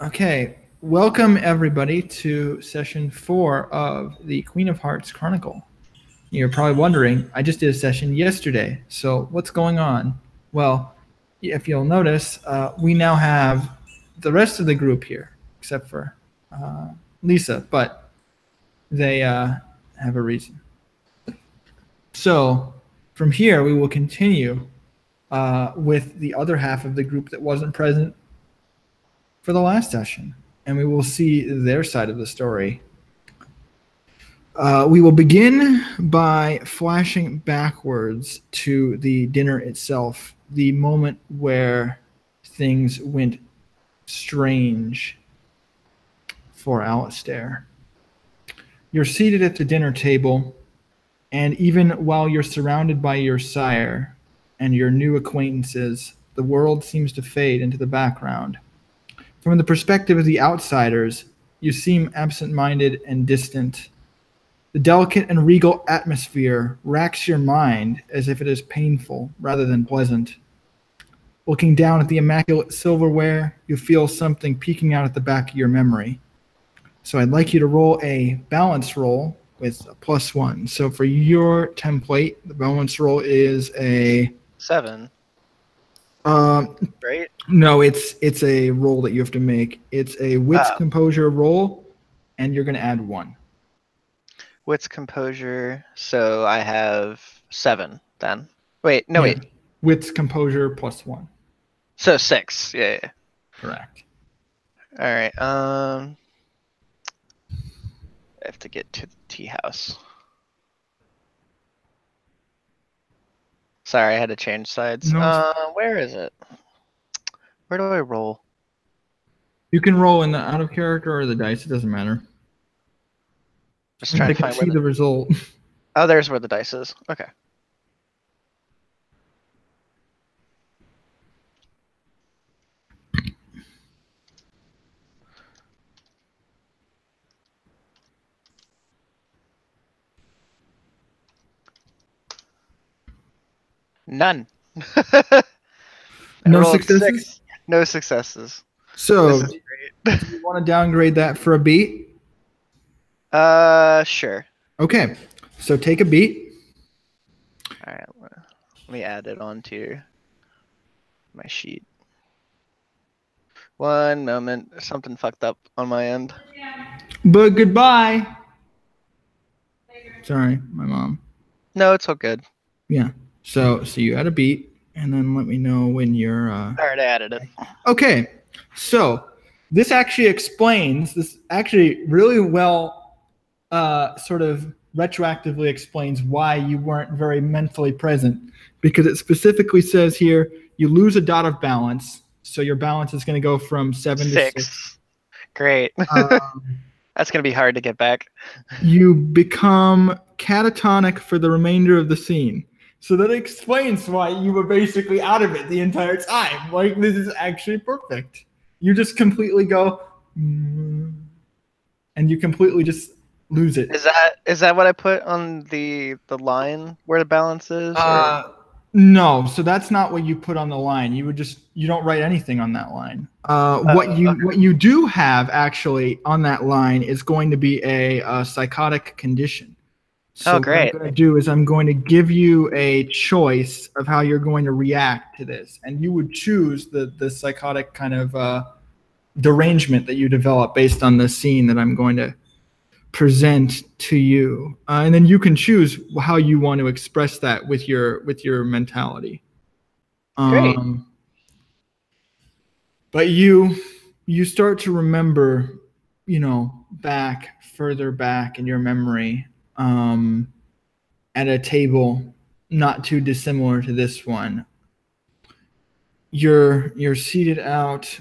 Okay, welcome everybody to session 4 of the Queen of Hearts Chronicle. You're probably wondering, I just did a session yesterday, so what's going on? Well, if you'll notice, we now have the rest of the group here, except for Lisa, but they have a reason. So from here, we will continue with the other half of the group that wasn't present for the last session, and we will see their side of the story. We will begin by flashing backwards to the dinner itself, the moment where things went strange for Alistair. You're seated at the dinner table, and even while you're surrounded by your sire and your new acquaintances, the world seems to fade into the background. From the perspective of the outsiders, you seem absent-minded and distant. The delicate and regal atmosphere racks your mind as if it is painful rather than pleasant. Looking down at the immaculate silverware, you feel something peeking out at the back of your memory. So I'd like you to roll a balance roll with a +1. So for your template, the balance roll is a 7. Right? No, it's a roll that you have to make. It's a wits composure roll, and you're going to add 1. Wits composure. So I have 7 then. Wait, no, Yeah. wait. Wits composure +1. So 6. Yeah. Correct. All right. I have to get to the tea house. Sorry, I had to change sides. No. Where is it? Where do I roll? You can roll in the out of character or the dice. It doesn't matter. Just trying to find see the result. Oh, there's where the dice is. Okay. None. No successes? 6. No successes. So, This is great. do you want to downgrade that for a beat? Sure. Okay. So take a beat. All right. Let me add it onto my sheet. One moment. Something fucked up on my end. But goodbye. Sorry, my mom. No, it's all good. Yeah. So you add a beat, and then let me know when you're. I already added it. Okay. So this actually explains this. Actually, really well, sort of retroactively explains why you weren't very mentally present, because it specifically says here you lose a dot of balance, so your balance is going to go from 7 to 6. Great. That's going to be hard to get back. You become catatonic for the remainder of the scene. So that explains why you were basically out of it the entire time. Like, this is actually perfect. You just completely go, and you completely just lose it. Is that what I put on the line where the balance is? No, so that's not what you put on the line. You don't write anything on that line. What you do have actually on that line is going to be a psychotic condition. So great. what I'm going to do is I'm going to give you a choice of how you're going to react to this, and you would choose the psychotic kind of derangement that you develop based on the scene that I'm going to present to you, and then you can choose how you want to express that with your mentality. Great. But you start to remember, further back in your memory, at a table not too dissimilar to this one. You're seated out.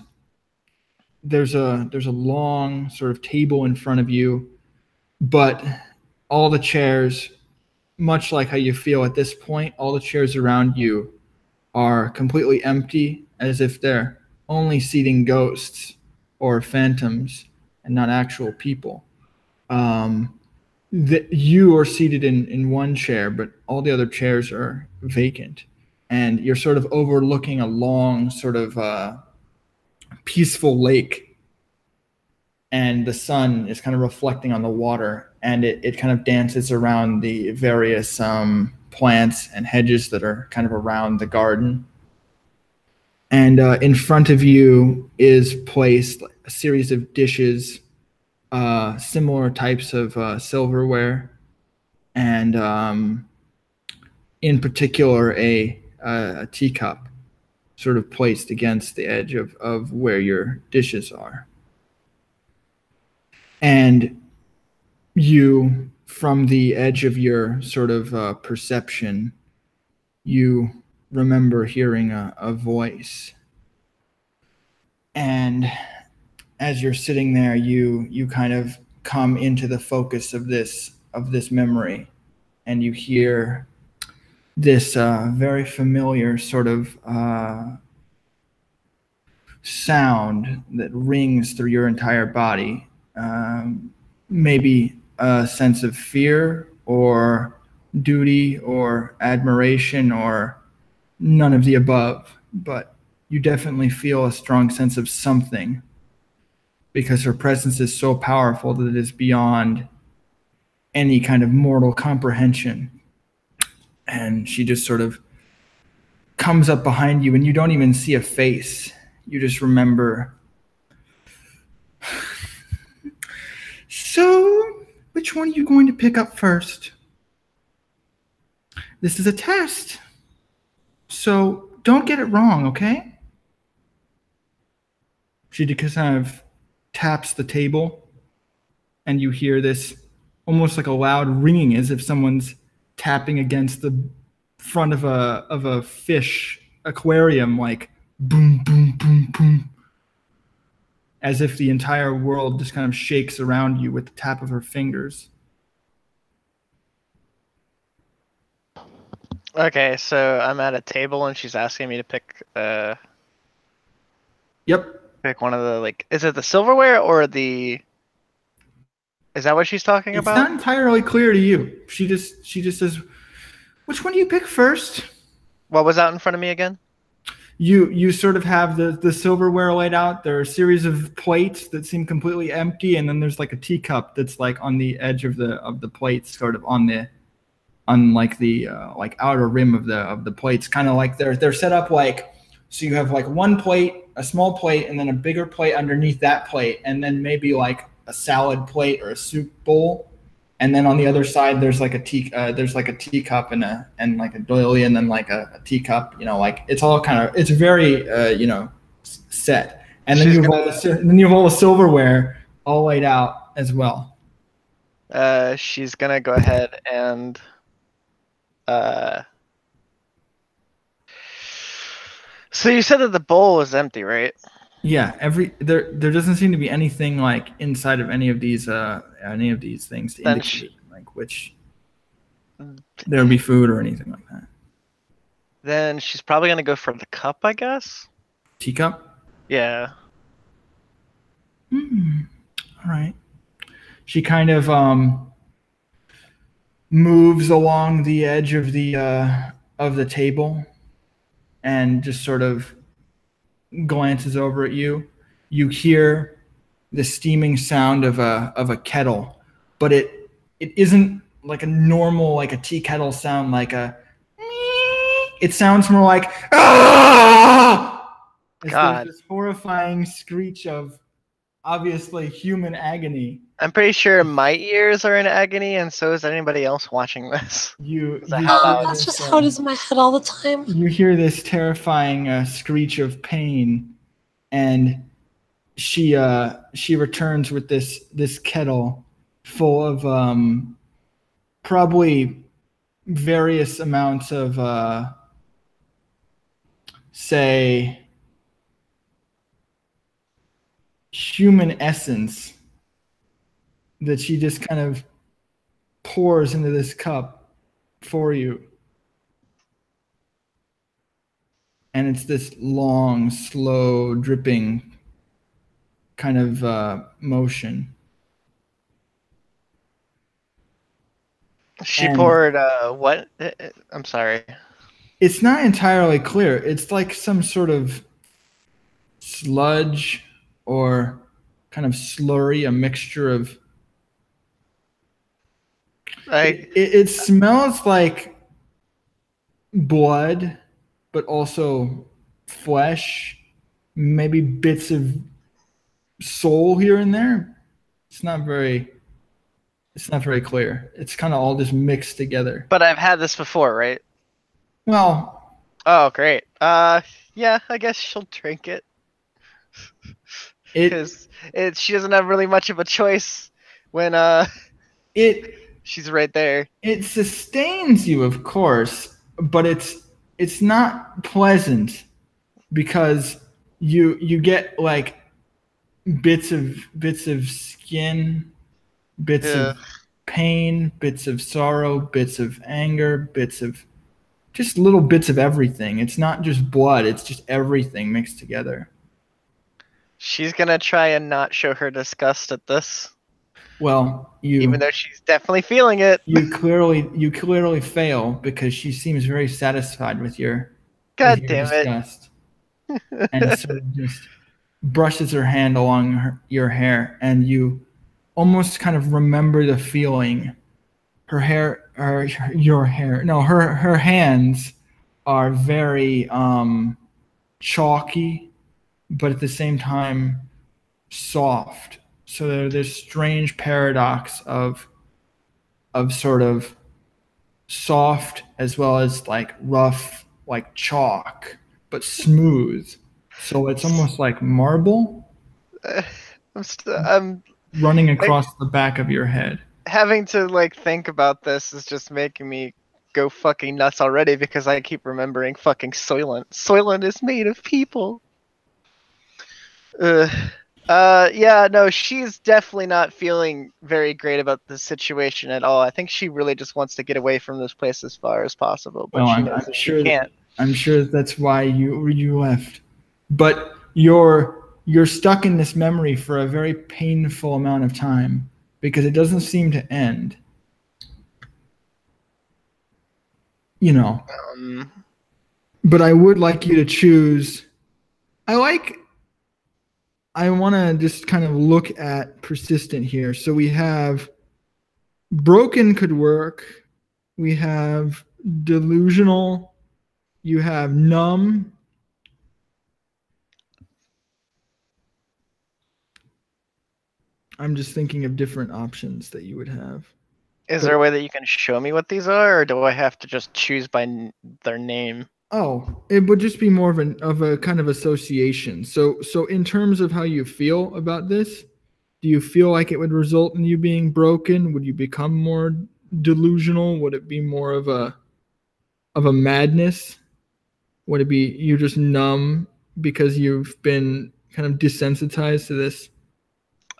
There's a long sort of table in front of you, but all the chairs, much like how you feel at this point, all the chairs around you are completely empty, as if they're only seating ghosts or phantoms and not actual people. You are seated in one chair, but all the other chairs are vacant. And you're sort of overlooking a long sort of peaceful lake and the sun is kind of reflecting on the water, and it kind of dances around the various plants and hedges that are kind of around the garden. And in front of you is placed a series of dishes, similar types of silverware, and in particular a teacup sort of placed against the edge of where your dishes are. And you, from the edge of your sort of perception, you remember hearing a voice. And as you're sitting there, you kind of come into the focus of this memory, and you hear this very familiar sort of sound that rings through your entire body. Maybe a sense of fear or duty or admiration or none of the above, but you definitely feel a strong sense of something, because her presence is so powerful that it is beyond any kind of mortal comprehension. And she just sort of comes up behind you, and you don't even see a face. You just remember, so which one are you going to pick up first? This is a test, so don't get it wrong, okay? She just kind of taps the table, and you hear this almost like a loud ringing, as if someone's tapping against the front of a fish aquarium, like boom, boom, boom, boom, as if the entire world just kind of shakes around you with the tap of her fingers. Okay, so I'm at a table and she's asking me to pick Yep. pick one of the, like, is it the silverware or the, is that what she's talking It's about? not entirely clear to you. She just says, which one do you pick first? What was out in front of me again? You sort of have the silverware laid out. There are a series of plates that seem completely empty, and then there's like a teacup that's like on the edge of the plates, sort of on the like outer rim of the plates, kind of like they're set up like, so you have like one plate, a small plate, and then a bigger plate underneath that plate, and then maybe like a salad plate or a soup bowl, and then on the other side there's like a teacup and like a doily, and then like a teacup, like it's all kind of, it's very set, and then you have all the silverware all laid out as well. She's gonna go ahead and so you said that the bowl was empty, right? Yeah, there doesn't seem to be anything like inside of any of these things to indicate like which there would be food or anything like that. Then she's probably gonna go for the cup, I guess. Teacup? Yeah. All right. She kind of moves along the edge of the table and just sort of glances over at you. You hear the steaming sound of a kettle, but it isn't like a normal, like a tea kettle sound, like a, it sounds more like, ah! God. There's this horrifying screech of obviously human agony. I'm pretty sure my ears are in agony, and so is anybody else watching this. That's just how it is in my head all the time. You hear this terrifying screech of pain, and she returns with this kettle full of probably various amounts of say human essence that she just kind of pours into this cup for you. And it's this long, slow, dripping kind of motion. She poured what? I'm sorry. It's not entirely clear. It's like some sort of sludge or kind of slurry, a mixture of. It smells like blood, but also flesh, maybe bits of soul here and there. It's not very clear. It's kind of all just mixed together. But I've had this before, right? Well. Oh, great. Yeah, I guess she'll drink it. Because she doesn't have really much of a choice when she's right there. It sustains you, of course, but it's not pleasant because you get like bits of skin, bits of pain, bits of sorrow, bits of anger, bits of just little bits of everything. It's not just blood, it's just everything mixed together. She's gonna try and not show her disgust at this. Well, even though she's definitely feeling it. You clearly fail because she seems very satisfied with your disgust. And sort of just brushes her hand along your hair, and you almost kind of remember the feeling. Her hands are very chalky, but at the same time soft. So there's this strange paradox of sort of soft as well as like rough, like chalk, but smooth. So it's almost like marble. I'm running across the back of your head. Having to like think about this is just making me go fucking nuts already because I keep remembering fucking Soylent. Soylent is made of people. Yeah, no, she's definitely not feeling very great about the situation at all. I think she really just wants to get away from this place as far as possible, but she knows that she can't. I'm sure that's why you left. But you're stuck in this memory for a very painful amount of time because it doesn't seem to end. You know. But I would like you to choose. I want to just kind of look at persistent here. So we have broken could work. We have delusional. You have numb. I'm just thinking of different options that you would have. Is there a way that you can show me what these are, or do I have to just choose by their name? Oh, it would just be more of a kind of association. So in terms of how you feel about this, do you feel like it would result in you being broken? Would you become more delusional? Would it be more of a madness? Would it be you're just numb because you've been kind of desensitized to this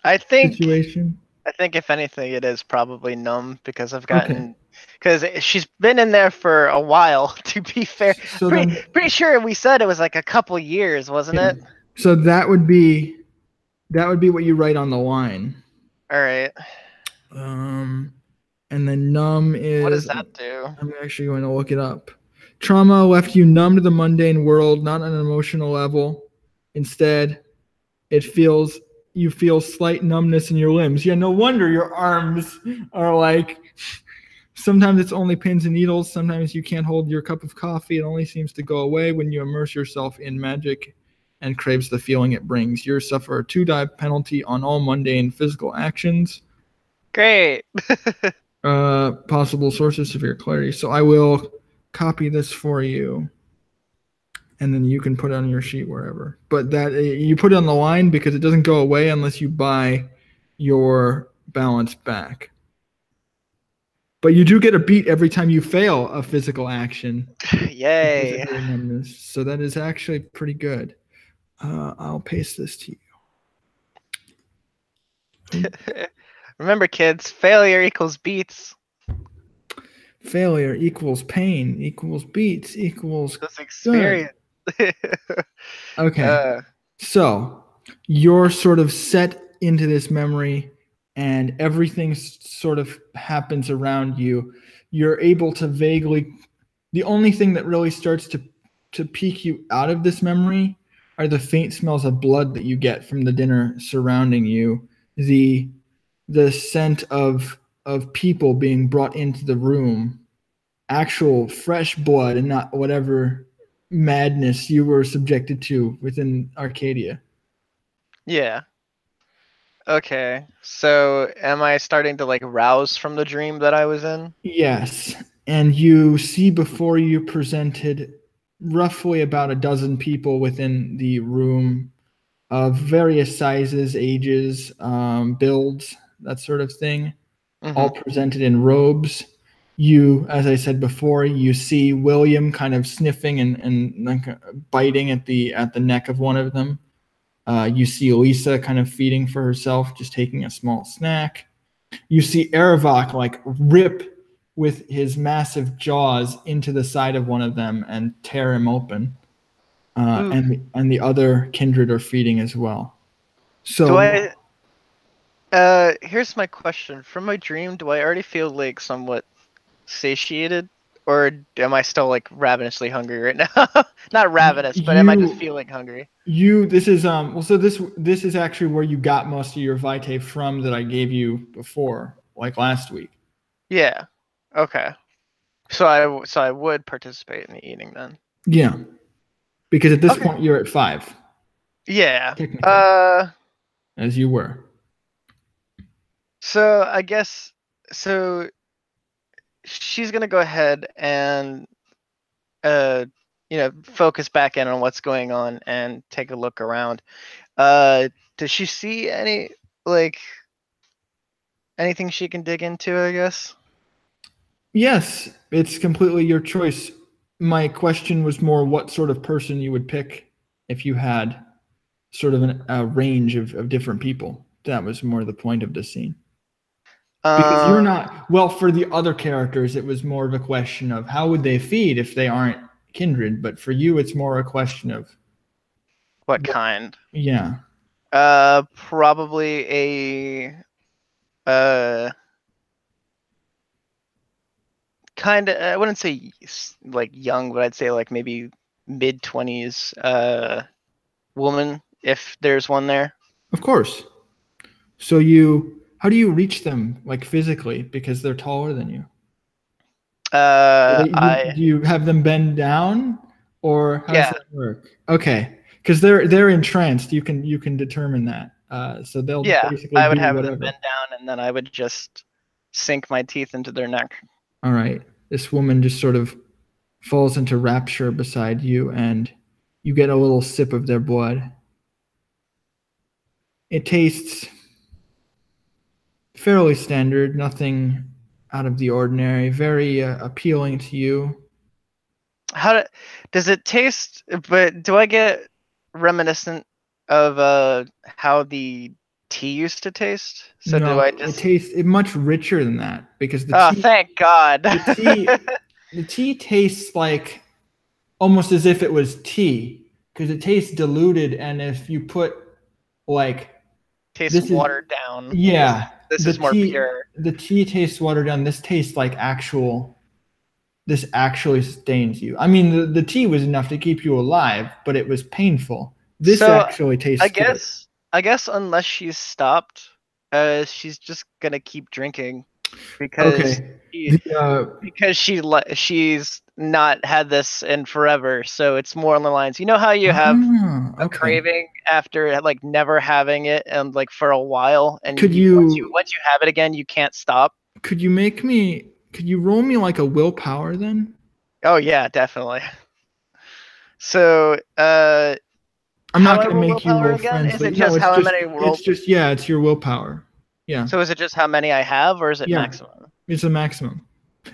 situation? I think if anything, it is probably numb because I've gotten because she's been in there for a while. To be fair, so pretty sure we said it was like a couple years, wasn't it? So that would be what you write on the line. All right. And then numb is. What does that do? I'm actually going to look it up. Trauma left you numb to the mundane world, not on an emotional level. Instead, you feel slight numbness in your limbs. Yeah, no wonder your arms are like, sometimes it's only pins and needles. Sometimes you can't hold your cup of coffee. It only seems to go away when you immerse yourself in magic and craves the feeling it brings. You suffer a 2-die penalty on all mundane physical actions. Great. Possible sources of severe clarity. So I will copy this for you. And then you can put it on your sheet wherever. But that you put it on the line because it doesn't go away unless you buy your balance back. But you do get a beat every time you fail a physical action. Yay. So that is actually pretty good. I'll paste this to you. Remember, kids, failure equals beats. Failure equals pain equals beats equals experience. Okay. So you're sort of set into this memory and everything sort of happens around you. You're able to vaguely, the only thing that really starts to peek you out of this memory are the faint smells of blood that you get from the dinner surrounding you, the scent of people being brought into the room, actual fresh blood and not whatever madness you were subjected to within Arcadia. Yeah. Okay. So am I starting to like rouse from the dream that I was in? Yes. And you see before you presented roughly about a dozen people within the room of various sizes, ages, builds, that sort of thing, all presented in robes. You, as I said before, you see Williem kind of sniffing and like biting at the neck of one of them. You see Lisa kind of feeding for herself, just taking a small snack. You see Erravok like rip with his massive jaws into the side of one of them and tear him open. And the other kindred are feeding as well. So here's my question. From my dream, do I already feel like somewhat satiated? Or am I still like ravenously hungry right now? Not ravenous, but am I just feeling hungry? This is so this is actually where you got most of your vitae from that I gave you before, like last week. Yeah. Okay. So I would participate in the eating then. Yeah. Because at this point you're at 5. Yeah. Technically. As you were. So I guess she's gonna go ahead and focus back in on what's going on and take a look around. Does she see anything she can dig into, I guess? Yes, it's completely your choice. My question was more what sort of person you would pick if you had sort of a range of different people. That was more the point of the scene. Because you're not, well, for the other characters, it was more of a question of how would they feed if they aren't kindred, but for you, it's more a question of what kind. Yeah. Probably a kind of, I wouldn't say like young, but I'd say like maybe mid-20s woman, if there's one there. Of course. So how do you reach them, like physically, because they're taller than you? Do you have them bend down, or how does that work? Okay, because they're entranced. You can determine that. So they'll basically I would do have whatever. them bend down, and then I would just sink my teeth into their neck. All right. This woman just sort of falls into rapture beside you, and you get a little sip of their blood. It tastes fairly standard, nothing out of the ordinary, very appealing to you. Does it taste? But do I get reminiscent of how the tea used to taste? So no, do I just? It tastes much richer than that because the tea. Thank God. The tea tastes like almost as if it was tea because it tastes diluted, and if you put like tastes watered down. Yeah, this is more pure. The tea tastes watered down. This tastes like actual. This actually sustains you. I mean, the tea was enough to keep you alive, but it was painful. This actually tastes good. I guess unless she's stopped, she's just gonna keep drinking because she's not had this in forever. So it's more on the lines. You know how you have a craving after like never having it and like for a while, and once you have it again, you can't stop. Could you roll me like a willpower then? Oh yeah, definitely. So I'm not going to make you roll friends, but it's your willpower. Yeah. So is it just how many I have, or is it maximum? It's a maximum.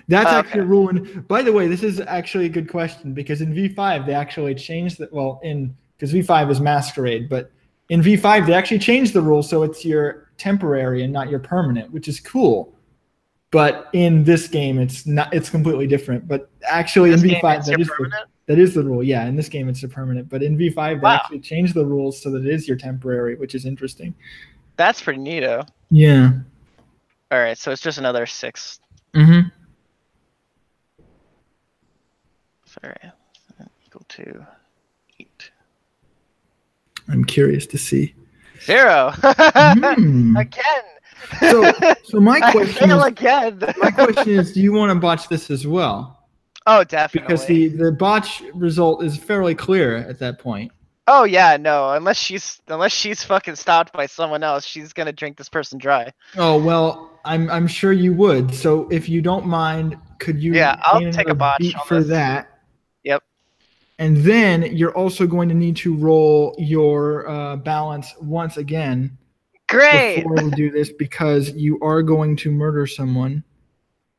That's actually a rule. And by the way, this is actually a good question because in V5 they actually changed that. Well, because V5 is Masquerade, but in V5 they actually changed the rule so it's your temporary and not your permanent, which is cool. But in this game, it's not. It's completely different. But actually, in V5, that is the rule. Yeah, in this game, it's a permanent. But in V5, they actually changed the rules so that it is your temporary, which is interesting. That's pretty neato. Yeah. All right, so it's just another 6. Mm-hmm. Sorry, equal to 8. I'm curious to see. 0. Again. So my question is, again. My question is, do you want to botch this as well? Oh, definitely. Because the botch result is fairly clear at that point. Oh yeah, no. Unless she's fucking stopped by someone else, she's gonna drink this person dry. Oh well, I'm sure you would. So if you don't mind, could you? Yeah, I'll take a botch beat on for this. that. Yep. And then you're also going to need to roll your balance once again. Great. Before we do this, because you are going to murder someone.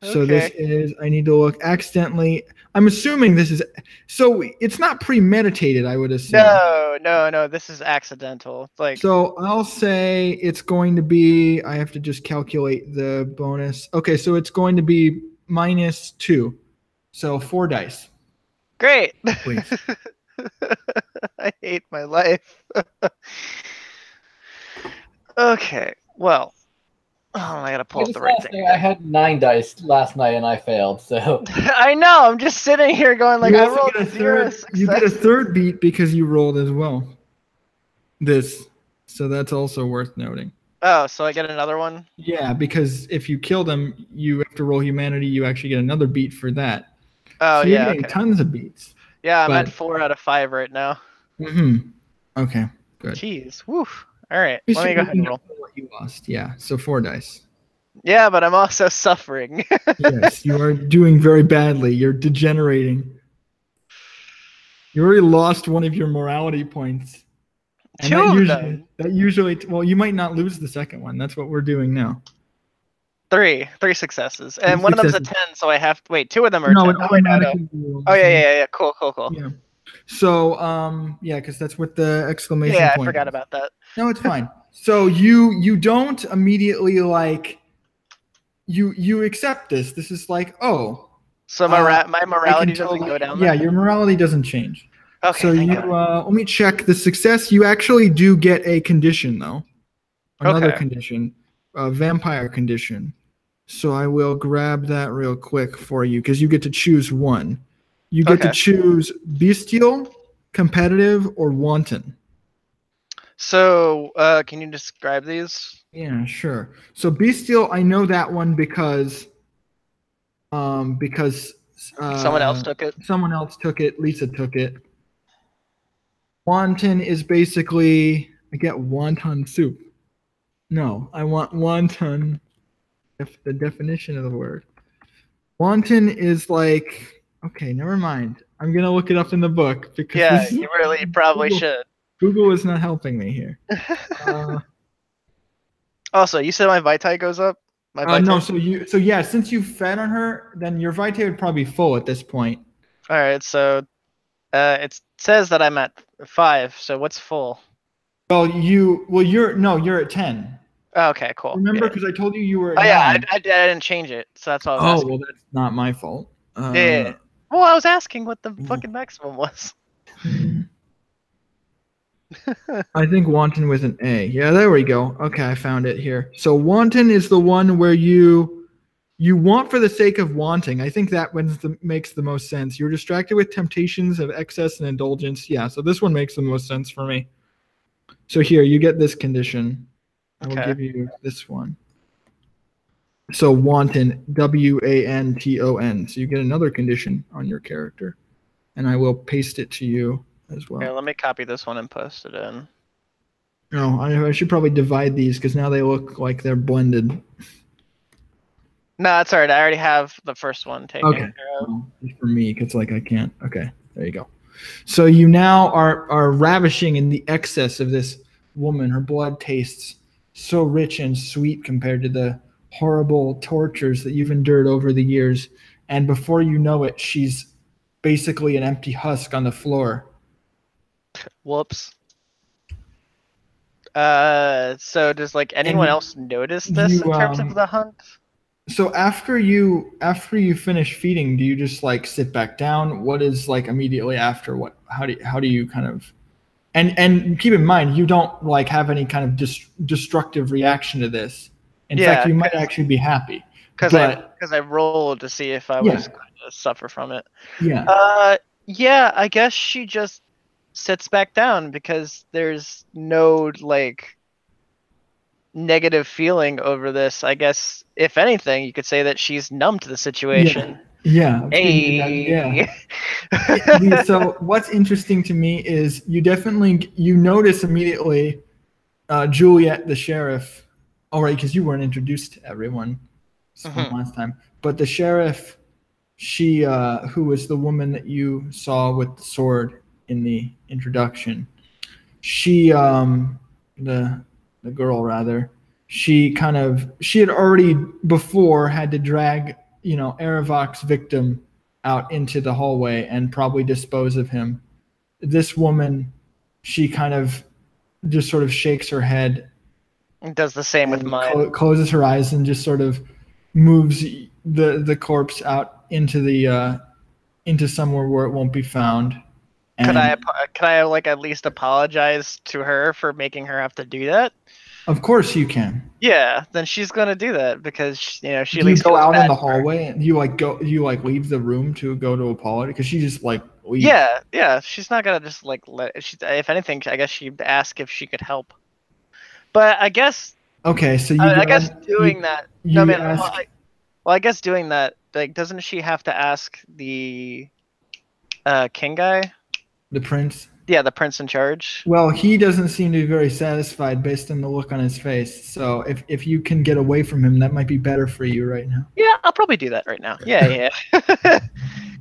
So this is, I need to look, accidentally. I'm assuming this is, so it's not premeditated, I would assume. No, this is accidental. So I'll say it's going to be, I have to just calculate the bonus. Okay, so it's going to be -2. So 4 dice. Great. Please. I hate my life. Okay, well. Oh, I gotta pull up the right thing. I had 9 dice last night and I failed, so. I know, I'm just sitting here going like, I rolled a 0 success. You get a third beat because you rolled as well. So that's also worth noting. Oh, so I get another one? Yeah, because if you kill them, you have to roll humanity, you actually get another beat for that. Oh, so yeah, you're getting tons of beats. Yeah, I'm at 4 out of 5 right now. Okay, good. Jeez, woo. All right, let me go ahead and roll. What you lost, yeah. So 4 dice. Yeah, but I'm also suffering. Yes, you are doing very badly. You're degenerating. You already lost one of your morality points. And 2 of them. That usually, well, you might not lose the second one. That's what we're doing now. 3 successes, and one of them's a 10. So I have to wait. 2 of them are 10. Oh yeah. Cool. Yeah. So yeah, because that's what the exclamation point. Yeah, I forgot about that. No, it's fine. So you don't immediately like you accept this. This is like, oh. So my morality doesn't go down. Yeah, your morality doesn't change. Okay. So let me check the success. You actually do get a condition though. Another condition, a vampire condition. So I will grab that real quick for you because you get to choose one. You get to choose bestial, competitive, or wanton. So can you describe these? Yeah, sure. So bestial, I know that one because someone else took it. Someone else took it. Lisa took it. Wanton is basically, I get wonton soup. No, I want wonton. The definition of the word. Wanton is like, okay, never mind. I'm gonna look it up in the book because you really probably should. Google is not helping me here. Also, you said my vitae goes up. No, so yeah, since you fed on her, then your vitae would probably be full at this point. All right, so it says that I'm at 5. So what's full? Well, you're at 10. Oh, okay, cool. Remember, because I told you were at 9. Yeah, I didn't change it, so that's what I was asking. Well, that's not my fault. Yeah. Well, I was asking what the fucking maximum was. I think wanton with an A. Yeah, there we go. Okay, I found it here. So wanton is the one where you want for the sake of wanting. I think that one makes the most sense. You're distracted with temptations of excess and indulgence. Yeah, so this one makes the most sense for me. So here, you get this condition. I will give you this one. So wanton, W-A-N-T-O-N. So you get another condition on your character. And I will paste it to you as well. Here, let me copy this one and post it in. No, I should probably divide these because now they look like they're blended. No, that's all right. I already have the first one taken care of. Just for me, because I can't. Okay, there you go. So you now are ravishing in the excess of this woman. Her blood tastes so rich and sweet compared to the horrible tortures that you've endured over the years. And before you know it, she's basically an empty husk on the floor. Whoops. So does anyone else notice this in terms of the hunt? So after you finish feeding, do you just sit back down? What is immediately after? How do you kind of and keep in mind you don't have any kind of destructive reaction to this. In fact, you might actually be happy because I rolled to see if I was going to suffer from it. Yeah. Yeah, I guess she just sits back down because there's no like negative feeling over this. I guess if anything, you could say that she's numb to the situation. Yeah. Hey. Yeah. So what's interesting to me is you notice immediately Juliet, the sheriff. All right, because you weren't introduced to everyone from last time. But the sheriff, she, who was the woman that you saw with the sword in the introduction, she, the girl rather, she had already before had to drag, Erravok's victim out into the hallway and probably dispose of him. This woman, she kind of just sort of shakes her head. Does the same with mine. Closes her eyes and just sort of moves the corpse out into somewhere where it won't be found. Could I like at least apologize to her for making her have to do that? Of course you can. Yeah, then she's gonna do that because she do you go out in the hallway and you leave the room to go to apologize because she just like leaves. Yeah. She's not gonna just like if anything, I guess she'd ask if she could help. But I guess. Okay, so I guess doing that. No, man. Well, I guess doing that. Like, doesn't she have to ask the king guy? The prince? Yeah, the prince in charge. Well, he doesn't seem to be very satisfied based on the look on his face. So if you can get away from him, that might be better for you right now. Yeah, I'll probably do that right now. Yeah.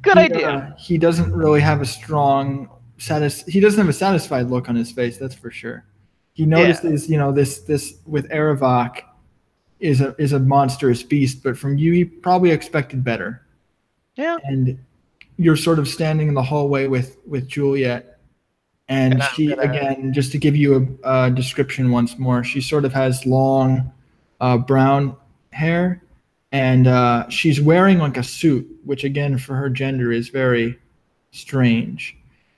Good idea. He doesn't really have a strong he doesn't have a satisfied look on his face, that's for sure. He notices, this with Erravok is a monstrous beast, but from you he probably expected better. Yeah. And you're sort of standing in the hallway with Juliet. And she, again, just to give you a description once more, she sort of has long brown hair, and she's wearing like a suit, which again, for her gender is very strange.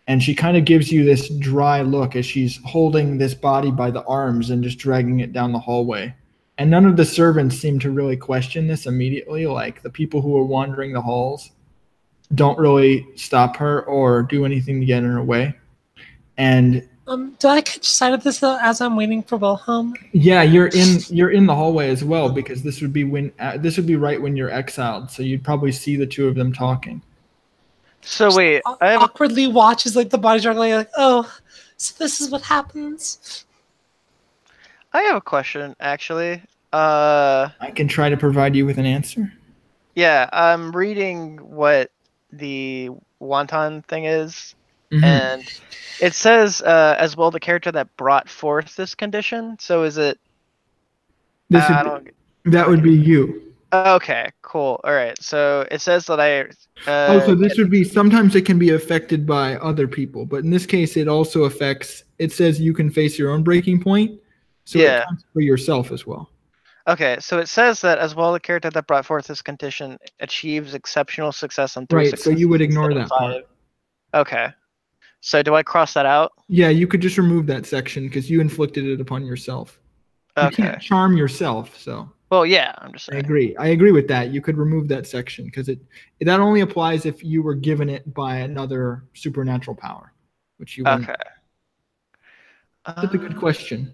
And she kind of gives you this dry look as she's holding this body by the arms and just dragging it down the hallway. And none of the servants seem to really question this immediately. Like the people who are wandering the halls don't really stop her or do anything to get in her way. And do I catch sight of this as I'm waiting for Willem? Yeah, you're in the hallway as well because this would be right when you're exiled. So you'd probably see the two of them talking. So wait, I awkwardly watches like the body juggling, like, oh, so this is what happens. I have a question actually. I can try to provide you with an answer. Yeah, I'm reading what the wonton thing is. Mm-hmm. And it says as well the character that brought forth this condition. So is it? That would be you. Okay, cool. All right. So it says that I. So this would be. Sometimes it can be affected by other people, but in this case, it also affects. It says you can face your own breaking point, so it counts for yourself as well. Okay, so it says that as well the character that brought forth this condition achieves exceptional success on 3 Right. So you would ignore that part. Okay. So do I cross that out? Yeah, you could just remove that section because you inflicted it upon yourself. Okay. You can't charm yourself, so. Well, yeah, I'm just saying. I agree with that. You could remove that section because that only applies if you were given it by another supernatural power, which you wouldn't. Okay. That's a good question.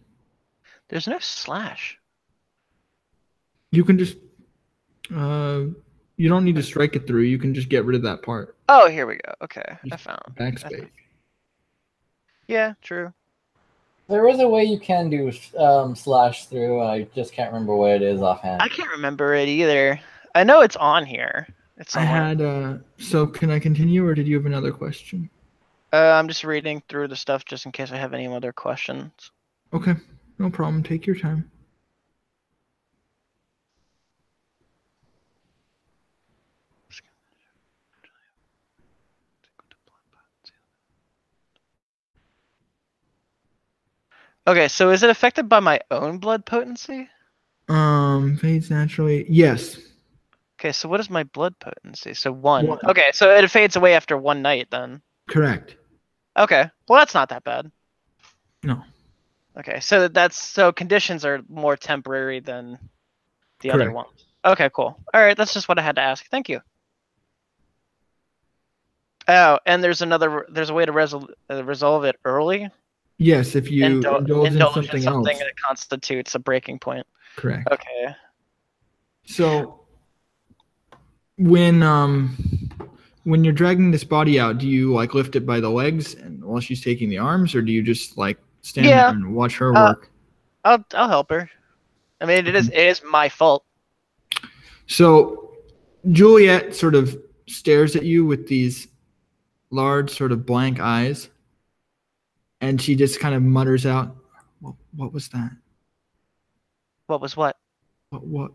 There's no slash. You can just you don't need to strike it through. You can just get rid of that part. Oh, here we go. Okay, I found backspace. Yeah, true. There is a way you can do slash through. I just can't remember what it is offhand. I can't remember it either. I know it's on here. It's so can I continue, or did you have another question? I'm just reading through the stuff just in case I have any other questions. Okay, no problem. Take your time. Okay, so is it affected by my own blood potency? Fades naturally. Yes. Okay, so what is my blood potency? So 1. Okay, so it fades away after 1 night then. Correct. Okay, well that's not that bad. No. Okay, so conditions are more temporary than the other ones. Okay, cool. All right, that's just what I had to ask. Thank you. Oh, and there's a way to resolve it early. Yes, if you indulge in something else. That constitutes a breaking point. Correct. Okay. So when you're dragging this body out, do you like lift it by the legs and while she's taking the arms, or do you just like stand there and watch her work? I'll help her. I mean, it is my fault. So Juliet sort of stares at you with these large sort of blank eyes, and she just kind of mutters out, what was that? What was what? What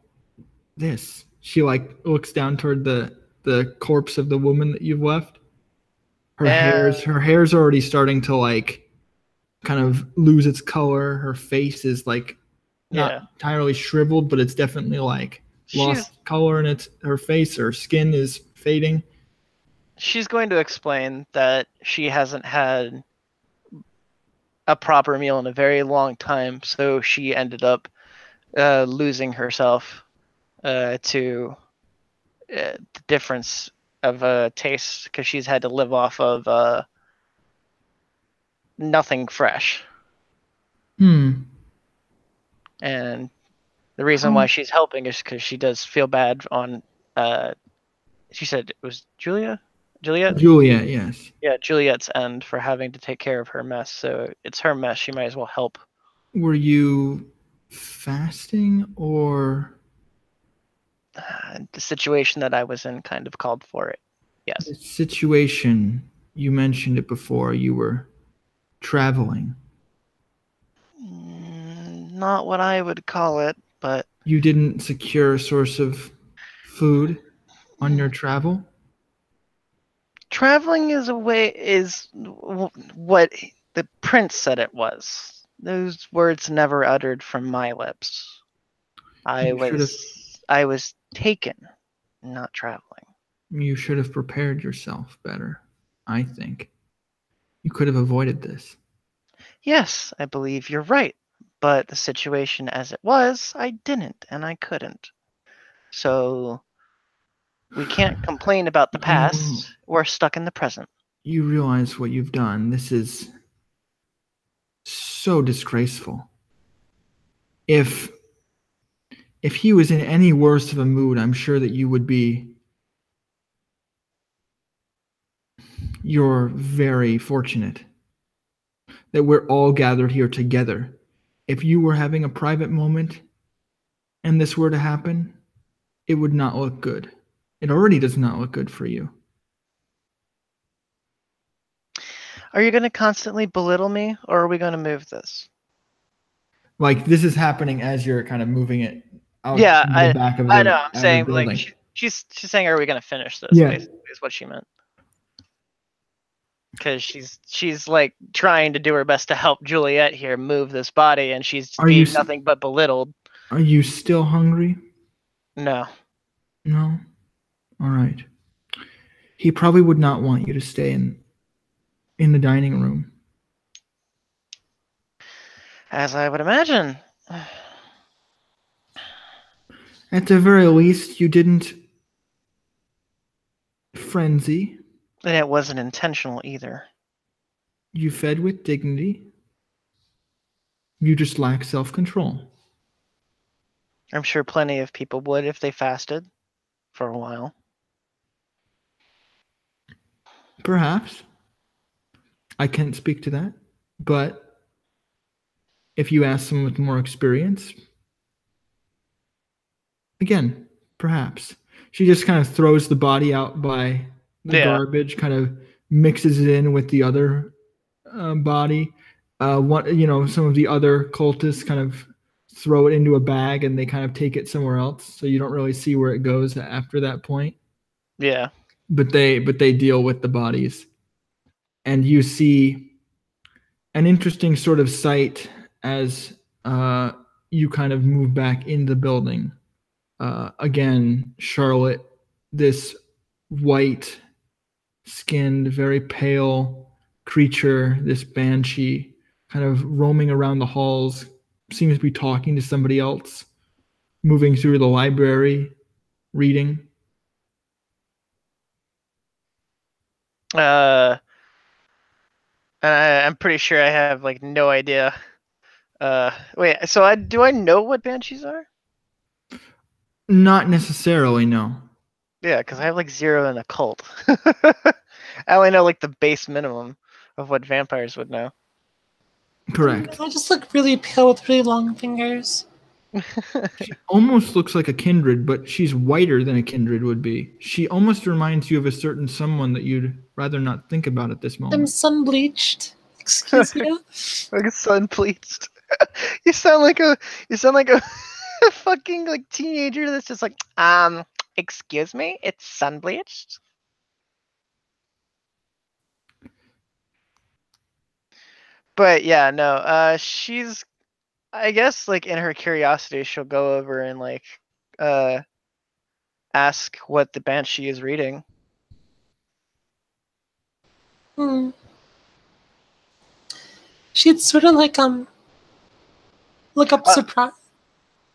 this? She like looks down toward the corpse of the woman that you've left. Her hair's already starting to like kind of lose its color. Her face is like not entirely shriveled, but it's definitely like lost color in her face. Her skin is fading. She's going to explain that she hasn't had a proper meal in a very long time, so she ended up losing herself to the difference of taste, because she's had to live off of nothing fresh. And the reason why she's helping is because she does feel bad on she said it was Juliet, yes. Yeah, Juliet's end for having to take care of her mess. So it's her mess, she might as well help. Were you fasting, or the situation that I was in kind of called for it? Yes. The situation, you mentioned it before, you were traveling. Not what I would call it, but you didn't secure a source of food on your travel? Traveling is what the prince said it was. Those words never uttered from my lips. I was taken, not traveling. You should have prepared yourself better, I think. You could have avoided this. Yes, I believe you're right. But the situation as it was, I didn't, and I couldn't. So we can't complain about the past. We're stuck in the present. You realize what you've done. This is so disgraceful. If he was in any worse of a mood, I'm sure that you would be. You're very fortunate that we're all gathered here together. If you were having a private moment and this were to happen, it would not look good. It already does not look good for you. Are you going to constantly belittle me, or are we going to move this? Like, this is happening as you're kind of moving it out the back of the I know. I'm saying, like, she's saying, are we going to finish this? Yeah. Basically, is what she meant. Because she's like trying to do her best to help Juliet here move this body, and she's being nothing but belittled. Are you still hungry? No. No? All right. He probably would not want you to stay in the dining room. As I would imagine. At the very least, you didn't frenzy. And it wasn't intentional either. You fed with dignity. You just lack self-control. I'm sure plenty of people would if they fasted for a while. Perhaps. I can't speak to that. But if you ask someone with more experience, again, perhaps. She just kind of throws the body out by the garbage, kind of mixes it in with the other body. Some of the other cultists kind of throw it into a bag and they kind of take it somewhere else, so you don't really see where it goes after that point. Yeah. But they deal with the bodies. And you see an interesting sort of sight as you kind of move back into the building. Again, Charlotte, this white-skinned, very pale creature, this banshee, kind of roaming around the halls, seems to be talking to somebody else, moving through the library, reading. I'm pretty sure I have like no idea. Wait, so do I know what banshees are? Not necessarily, no. Yeah, because I have like 0 in occult. I only know like the base minimum of what vampires would know. Correct. I just look really pale with really long fingers. She almost looks like a kindred, but she's whiter than a kindred would be. She almost reminds you of a certain someone that you'd rather not think about at this moment. I'm sun bleached. Excuse me. Like sun bleached. You sound like a fucking like teenager that's just like, excuse me, it's sun bleached. But yeah, no, she's, I guess like in her curiosity, she'll go over and like ask what the banshee is reading. She'd sort of like look up surprise.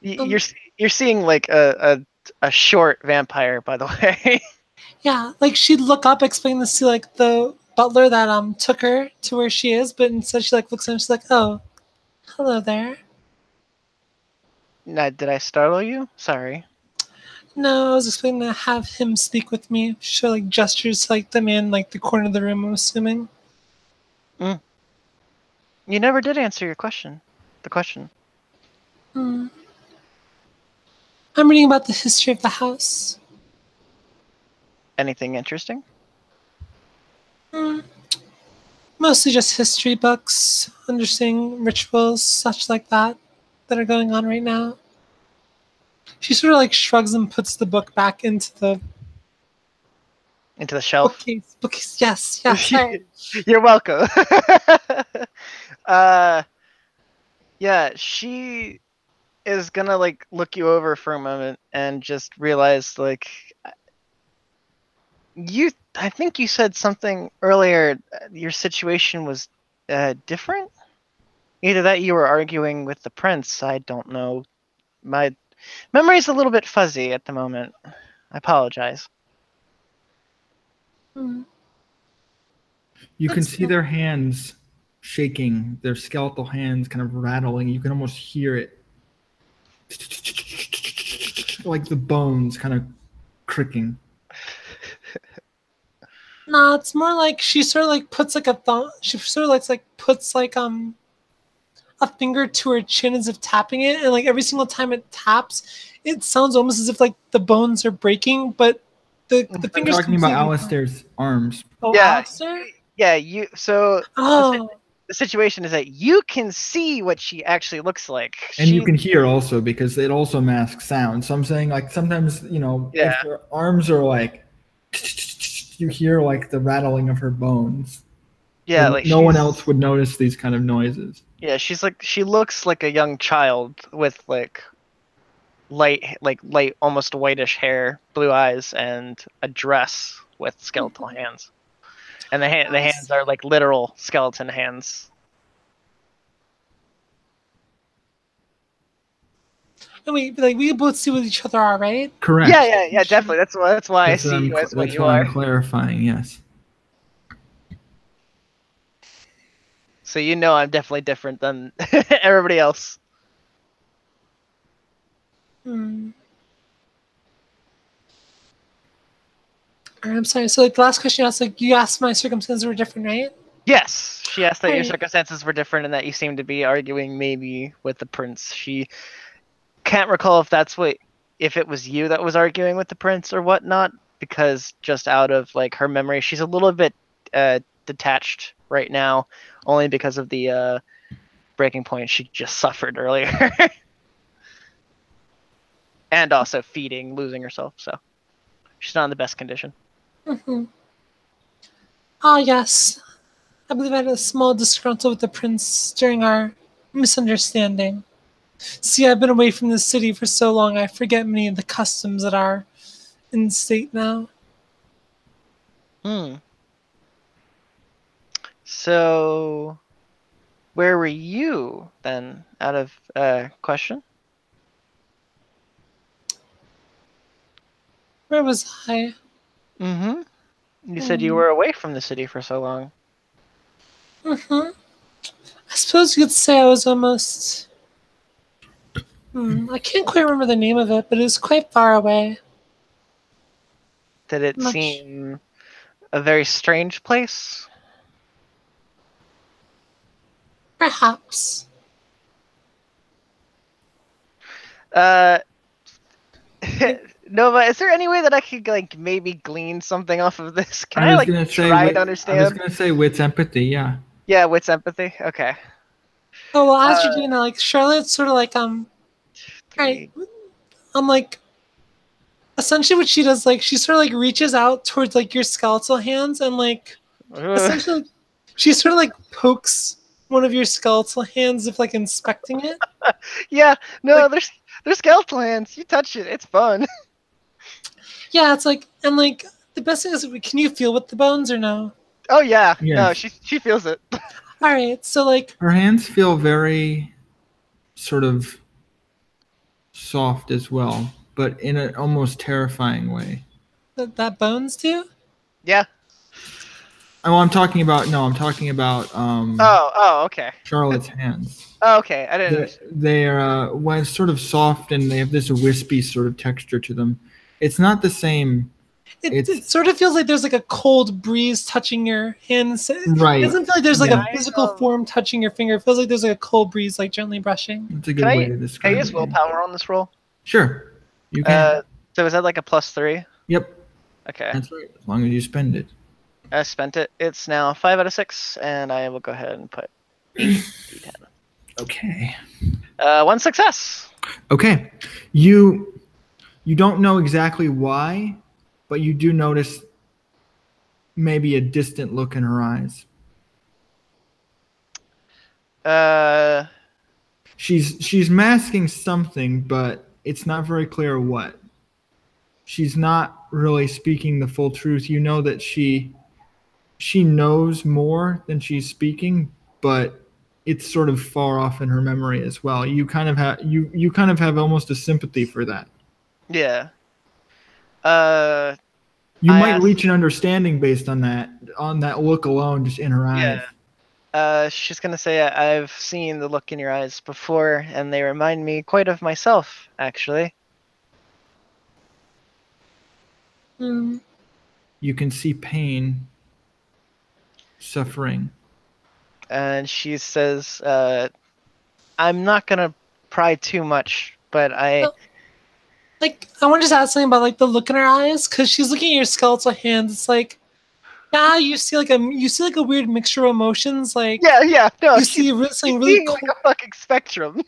You're seeing like a short vampire, by the way. Yeah, like she'd look up, explain this to like the butler that took her to where she is, but instead she like looks at him, she's like, "Oh, hello there." Now, did I startle you? Sorry. No, I was explaining to have him speak with me. She like gestures to, like the man like the corner of the room, I'm assuming. You never did answer your question. The question. I'm reading about the history of the house. Anything interesting? Mostly just history books, understanding rituals, such like that are going on right now. She sort of like shrugs and puts the book back into the shelf. Bookcase. Yes. Sorry. You're welcome. Yeah, she is gonna like look you over for a moment and just realize like I think you said something earlier. Your situation was different. Either that you were arguing with the prince. I don't know. My memory's a little bit fuzzy at the moment. I apologize. You can see their hands shaking, their skeletal hands kind of rattling. You can almost hear it. Like the bones kind of cricking. Nah, it's more like she sort of like puts like a thumb. She sort of like puts like a finger to her chin as if tapping it, and like every single time it taps, it sounds almost as if like the bones are breaking, but the fingers. I'm talking about Alistair's arms. Oh, yeah, Alistair? Yeah, you. So oh. The situation is that you can see what she actually looks like, and you can hear also because it also masks sound. So I'm saying like sometimes if her arms are like, you hear like the rattling of her bones. Yeah, like no one else would notice these kind of noises. Yeah, she looks like a young child with like light, almost whitish hair, blue eyes, and a dress with skeletal hands. And the hands are like literal skeleton hands. And we both see what each other are, right? Correct. Yeah, definitely. That's why I see you as what you are. I'm clarifying, yes. So I'm definitely different than everybody else. I'm sorry. So, like, the last question you asked my circumstances were different, right? Yes, she asked that your circumstances were different and that you seemed to be arguing maybe with the prince. She can't recall if it was you that was arguing with the prince or whatnot, because just out of like her memory, she's a little bit detached right now, only because of the breaking point she just suffered earlier. And also losing herself, so she's not in the best condition. Yes. I believe I had a small disgruntle with the prince during our misunderstanding. See, I've been away from the city for so long, I forget many of the customs that are in state now. So, where were you then, out of question? Where was I? You said you were away from the city for so long. I suppose you could say I was almost... I can't quite remember the name of it, but it was quite far away. Did it seem a very strange place? Perhaps. Nova, is there any way that I could like maybe glean something off of this? Can I like try to understand? I was gonna say wit's empathy, yeah. Yeah, wit's empathy. Okay. Oh well, as you're doing that, like Charlotte's sort of like right. I'm like, essentially what she does, like she sort of like reaches out towards like your skeletal hands and like essentially she sort of like pokes one of your skeletal hands if like inspecting it. Yeah, no, like, there's skeletal hands. You touch it, it's fun. Yeah, it's like, and like the best thing is, can you feel with the bones or no? Oh yeah, yes. No, she feels it. All right, so like her hands feel very sort of soft as well, but in an almost terrifying way. That bones do? Yeah. Oh, I'm talking about Oh, okay. Charlotte's hands. Oh, okay, I didn't. They are when it's sort of soft and they have this wispy sort of texture to them. It's not the same. It sort of feels like there's like a cold breeze touching your hands. Right. It doesn't feel like there's like a physical form touching your finger. It feels like there's like a cold breeze like gently brushing. It's a good way to describe it. Can I use willpower on this roll? Sure. You can. So is that like a +3? Yep. Okay. That's right. As long as you spend it. I spent it. It's now 5 out of 6, and I will go ahead and put D10. Okay. 1 success. Okay. You don't know exactly why, but you do notice maybe a distant look in her eyes. She's masking something, but it's not very clear what. She's not really speaking the full truth. You know that she knows more than she's speaking, but it's sort of far off in her memory as well. You kind of have almost a sympathy for that. Yeah. You might reach an understanding based on that look alone, just in her eyes. Yeah. She's gonna say, I've seen the look in your eyes before, and they remind me quite of myself, actually. You can see pain, suffering. And she says, I'm not gonna pry too much, but I want to just ask something about like the look in her eyes, because she's looking at your skeletal hands. It's like, you see like a weird mixture of emotions. Like no, you see something really cool. Like a fucking spectrum.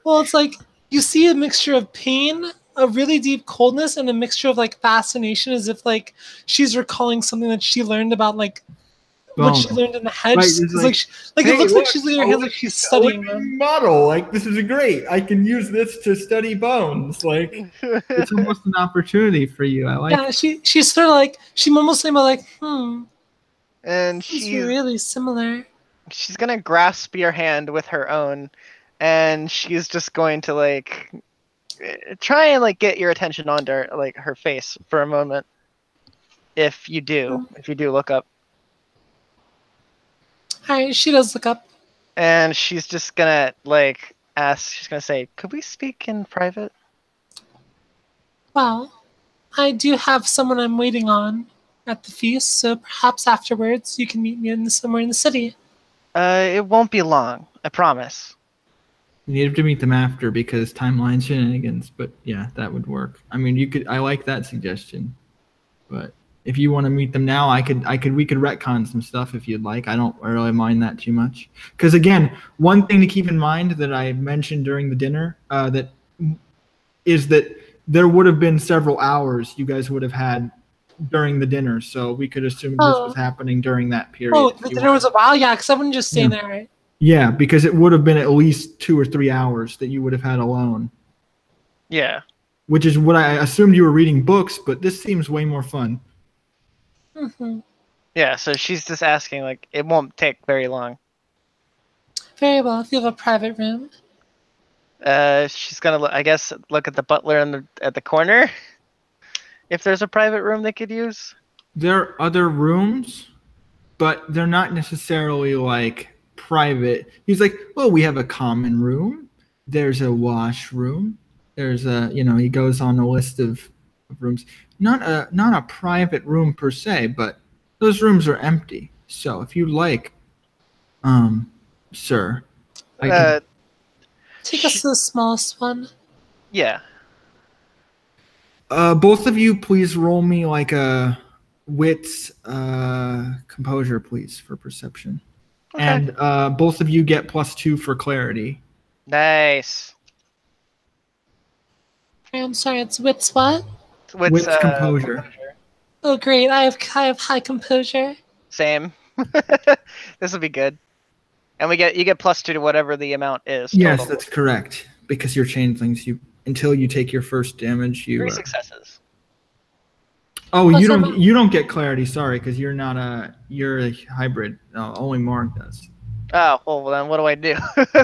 Well, it's like you see a mixture of pain, a really deep coldness, and a mixture of like fascination, as if like she's recalling something that she learned about like what she learned in the hedge. Right, it looks like she's leaving her hands like she's studying them. Model, like this is great. I can use this to study bones. Like it's almost an opportunity for you. I like. Yeah, she's sort of like she mumbles something about like and she's really similar. She's gonna grasp your hand with her own, and she's just going to like try and like get your attention onto like her face for a moment. If you do look up. Alright, she does look up. And she's just gonna like ask, she's gonna say, could we speak in private? Well, I do have someone I'm waiting on at the feast, so perhaps afterwards you can meet me somewhere in the city. It won't be long, I promise. You need to meet them after because timeline shenanigans, but yeah, that would work. I mean, I like that suggestion, but if you want to meet them now, we could retcon some stuff if you'd like. I don't really mind that too much. Because again, one thing to keep in mind that I mentioned during the dinner that there would have been several hours you guys would have had during the dinner, so we could assume this was happening during that period. Oh, the dinner was a while, yeah, because I wouldn't just stay there, right? Yeah, because it would have been at least 2 or 3 hours that you would have had alone. Yeah. Which is what I assumed you were reading books, but this seems way more fun. Mm-hmm. Yeah, so she's just asking, like, it won't take very long. Very well, if you have a private room. She's gonna, I guess, look at the butler at the corner. If there's a private room they could use. There are other rooms, but they're not necessarily like private. He's like, well, we have a common room. There's a washroom. There's a, he goes on a list of rooms. Not a private room per se, but those rooms are empty. So if you like, sir, I can take us to the smallest one. Yeah. Both of you, please roll me like a wits composure, please, for perception. Okay. And both of you get +2 for clarity. Nice. I'm sorry, it's wits what? Wits composure. Oh great, I have high composure. Same. This will be good. And you get +2 to whatever the amount is. Yes, total. that's correct. Because you're changelings, until you take your first damage, 3 successes. Oh, you don't get clarity. Sorry, because you're a hybrid. No, only Morg does. Oh well, then what do I do?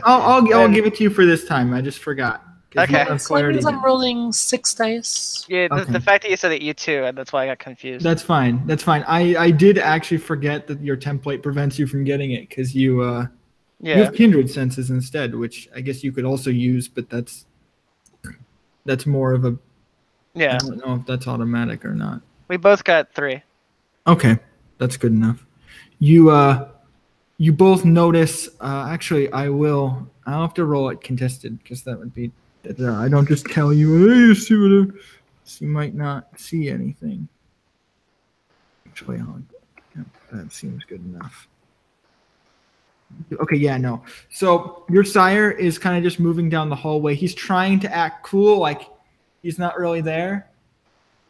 I'll give it to you for this time. I just forgot. Okay. So that means I'm rolling 6 dice. Yeah, the fact that you said that you too, that's why I got confused. That's fine. That's fine. I did actually forget that your template prevents you from getting it because you have kindred senses instead, which I guess you could also use, but that's more of a. Yeah. I don't know if that's automatic or not. We both got 3. Okay, that's good enough. You both notice. Actually, I'll have to roll it contested because that would be. I don't just tell you. Hey, you see whatever. So you might not see anything. Actually, that seems good enough. Okay, yeah, no. So your sire is kind of just moving down the hallway. He's trying to act cool, like he's not really there.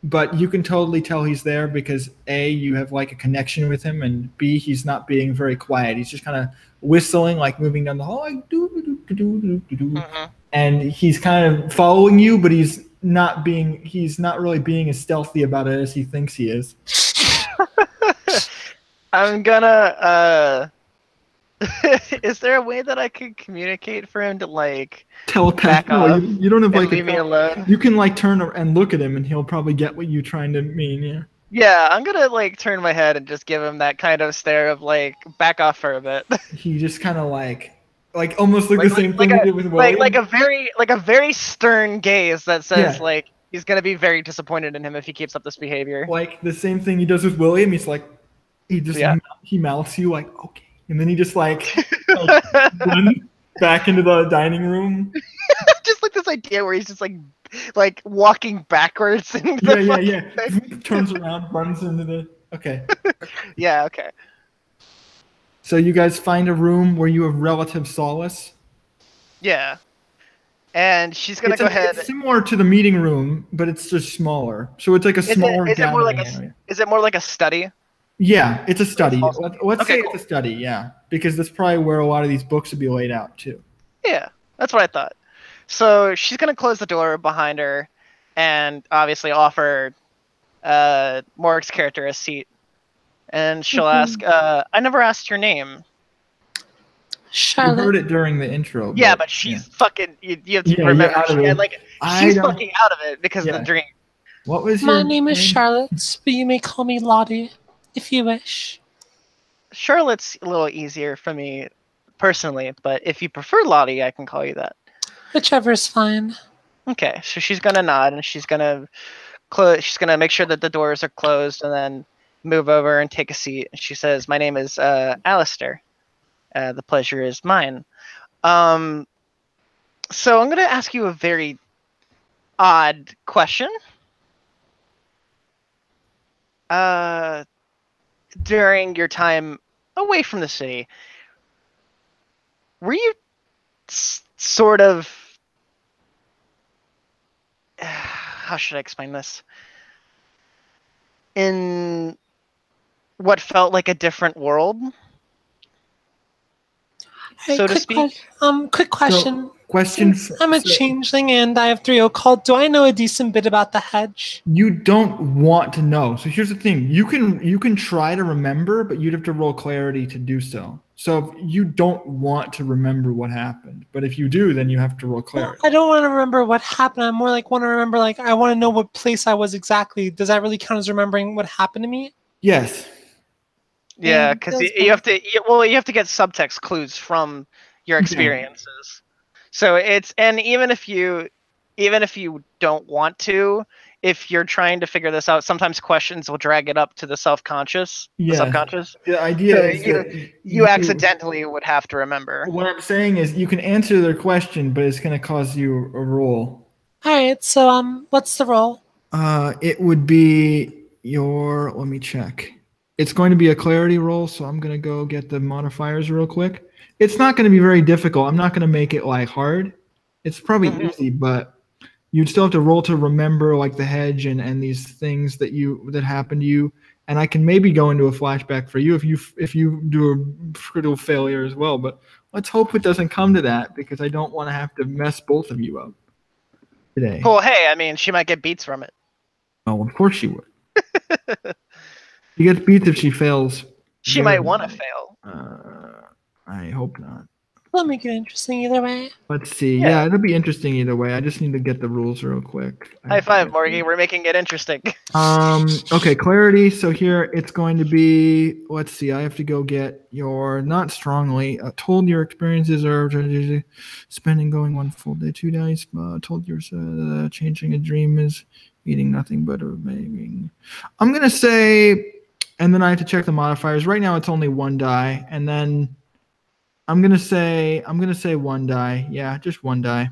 But you can totally tell he's there because A, you have like a connection with him, and B, he's not being very quiet. He's just kind of whistling, like moving down the hall, like and he's kind of following you, but he's not really being as stealthy about it as he thinks he is. I'm gonna is there a way that I could communicate for him to like telepath? No, you don't have like leave me alone. You can like turn and look at him, and he'll probably get what you're trying to mean. Yeah. Yeah, I'm gonna like turn my head and just give him that kind of stare of like back off for a bit. He just kind of like almost like the same thing he did with Williem. Like a very stern gaze that says like he's gonna be very disappointed in him if he keeps up this behavior. Like the same thing he does with Williem. He's like he mouths you like okay. And then he just like runs back into the dining room. Just like this idea where he's just like walking backwards. Yeah. Turns around, runs into the. Okay. Yeah. Okay. So you guys find a room where you have relative solace. Yeah. And she's gonna go ahead. It's similar to the meeting room, but it's just smaller. So it's like a smaller. Is it more like a study? Yeah, it's a study. Let's say it's a study, yeah. Because that's probably where a lot of these books would be laid out, too. Yeah, that's what I thought. So she's going to close the door behind her and obviously offer Morg's character a seat. And she'll ask, I never asked your name. Charlotte. You heard it during the intro. Yeah, but she's fucking... You have to remember, she's fucking out of it because of the dream. What was My name is Charlotte, but you may call me Lottie. If you wish. Charlotte's a little easier for me personally, but if you prefer Lottie, I can call you that. Whichever's fine. Okay, so she's gonna nod and she's gonna make sure that the doors are closed and then move over and take a seat. She says, "My name is Alistair. The pleasure is mine." So I'm gonna ask you a very odd question. During your time away from the city, were you sort of... how should I explain this? In what felt like a different world, so to speak? Quick question. Since I'm a changeling and I have 3 occult. Do I know a decent bit about the hedge? You don't want to know. So here's the thing. You can try to remember, but you'd have to roll clarity to do so. So you don't want to remember what happened. But if you do, then you have to roll clarity. I don't want to remember what happened. I more like want to remember, like, I want to know what place I was exactly. Does that really count as remembering what happened to me? Yes. Yeah, because you have to. You have to get subtext clues from your experiences. Yeah. So and even if you don't want to, if you're trying to figure this out, sometimes questions will drag it up to the self-conscious, the subconscious. The idea is that you accidentally would have to remember. What I'm saying is you can answer their question, but it's going to cause you a roll. All right. So what's the roll? It would be your. Let me check. It's going to be a clarity roll, so I'm going to go get the modifiers real quick. It's not going to be very difficult. I'm not going to make it like hard. It's probably easy, but you'd still have to roll to remember like the hedge and these things that happened to you. And I can maybe go into a flashback for you if you do a critical failure as well. But let's hope it doesn't come to that, because I don't want to have to mess both of you up today. Well, hey, I mean, she might get beats from it. Oh, of course she would. She gets beats if she fails. She might want to fail. I hope not. It'll make it interesting either way. Let's see. Yeah, it'll be interesting either way. I just need to get the rules real quick. High five, Morgie. We're making it interesting. Okay, clarity. So here it's going to be, let's see, I have to go get your, not strongly, told your experiences are spending going one full day, 2 days, told your changing a dream is eating nothing but maybe. I'm going to say, and then I have to check the modifiers. Right now it's only 1 die, and then I'm gonna say 1 die. Yeah, just 1 die.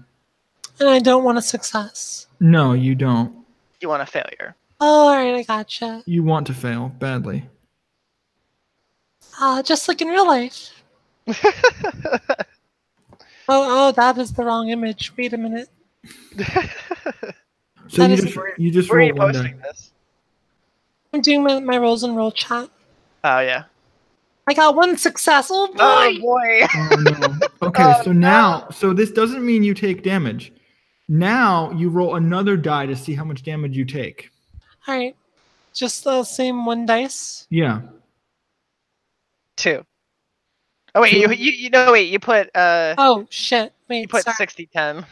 And I don't want a success. No, you don't. You want a failure. Oh, all right, I gotcha. You want to fail badly. Just like in real life. Oh, that is the wrong image. Wait a minute. So you just roll 1 die. This? I'm doing my rolls and roll chat. Oh yeah. I got 1 success. Oh boy! Oh boy! Oh no. Okay, so now, so this doesn't mean you take damage. Now you roll another die to see how much damage you take. All right, just the same 1 dice. Yeah. 2. Oh wait, you put Oh shit! Wait, you put sorry. 60-10.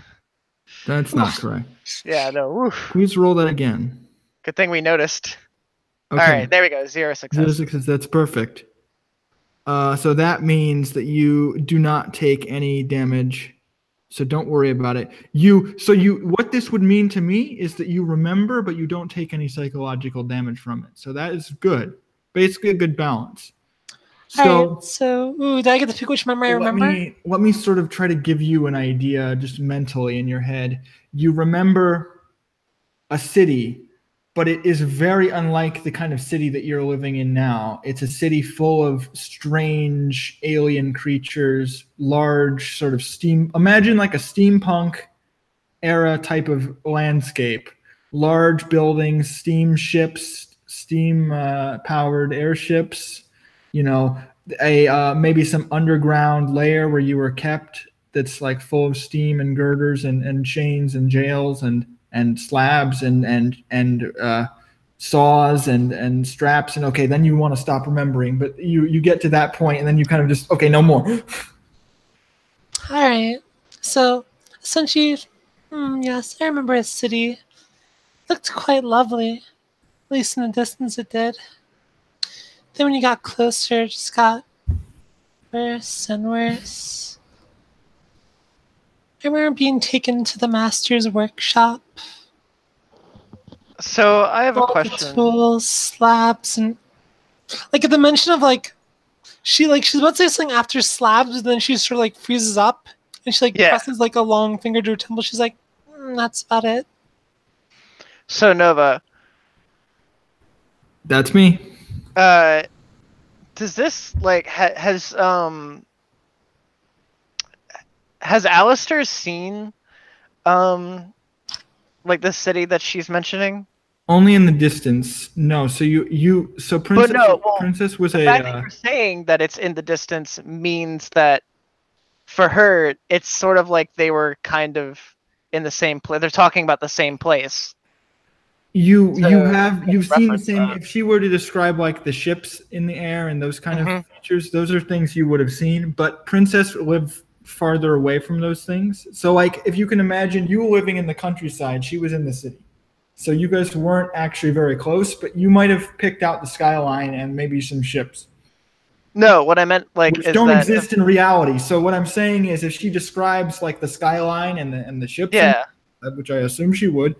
That's not correct. Yeah, no. Oof. Please roll that again. Good thing we noticed. Okay. All right, there we go. 0 success. 0 success. That's perfect. So that means that you do not take any damage. So don't worry about it. What this would mean to me is that you remember, but you don't take any psychological damage from it. So that is good. Basically a good balance. All right, so did I get to pick which memory I remember? Let me sort of try to give you an idea just mentally in your head. You remember a city, but it is very unlike the kind of city that you're living in now. It's a city full of strange alien creatures, large sort of imagine like a steampunk era type of landscape. Large buildings, steamships, steam-powered airships, maybe some underground lair where you were kept that's like full of steam and girders and chains and jails and slabs and saws and straps, and okay, then you want to stop remembering, but you get to that point and then you kind of just, okay, no more. All right, so essentially, yes, I remember a city. It looked quite lovely, at least in the distance it did. Then when you got closer, it just got worse and worse. I remember being taken to the master's workshop. So I have a question. Tools, slabs, and like at the mention of she's about to say something after slabs, and then she sort of like freezes up, and she presses like a long finger to her temple. She's like, "That's about it." So Nova. That's me. Does this has Alistair seen the city that she's mentioning? Only in the distance. No. So Princess was the fact that you're saying that it's in the distance means that for her it's sort of like they were kind of in the same place. They're talking about the same place. You've seen the same. If she were to describe like the ships in the air and those kind of features, those are things you would have seen. But Princess lived farther away from those things. So like if you can imagine you living in the countryside, she was in the city. So you guys weren't actually very close, but you might have picked out the skyline and maybe some ships. No, what I meant which don't exist in reality. So what I'm saying is, if she describes like the skyline and the ships, which I assume she would,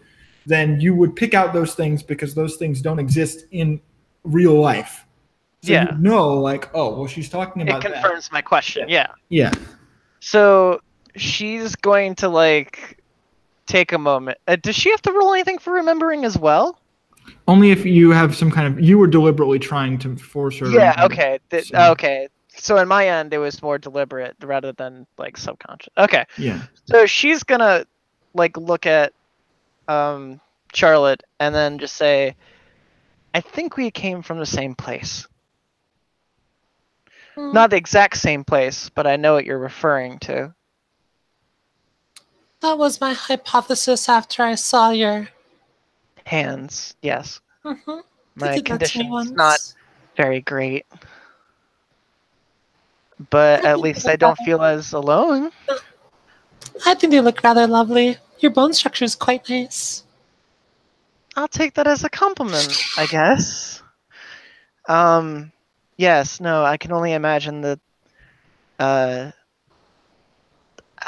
then you would pick out those things because those things don't exist in real life. So you know, like, oh, well, she's talking about that. It confirms my question. Yeah. Yeah. So she's going to like take a moment. Does she have to roll anything for remembering as well? Only if you have some kind of, you were deliberately trying to force her. Yeah. Okay. Okay. So in my end, it was more deliberate rather than like subconscious. Okay. Yeah. So she's gonna like look at Charlotte and then just say, I think we came from the same place. Not the exact same place, but I know what you're referring to. That was my hypothesis after I saw your hands. Yes. Mm-hmm. My condition's not very great. But at least I don't feel as alone. I think they look rather lovely. Your bone structure is quite nice. I'll take that as a compliment, I guess. Yes, no, I can only imagine that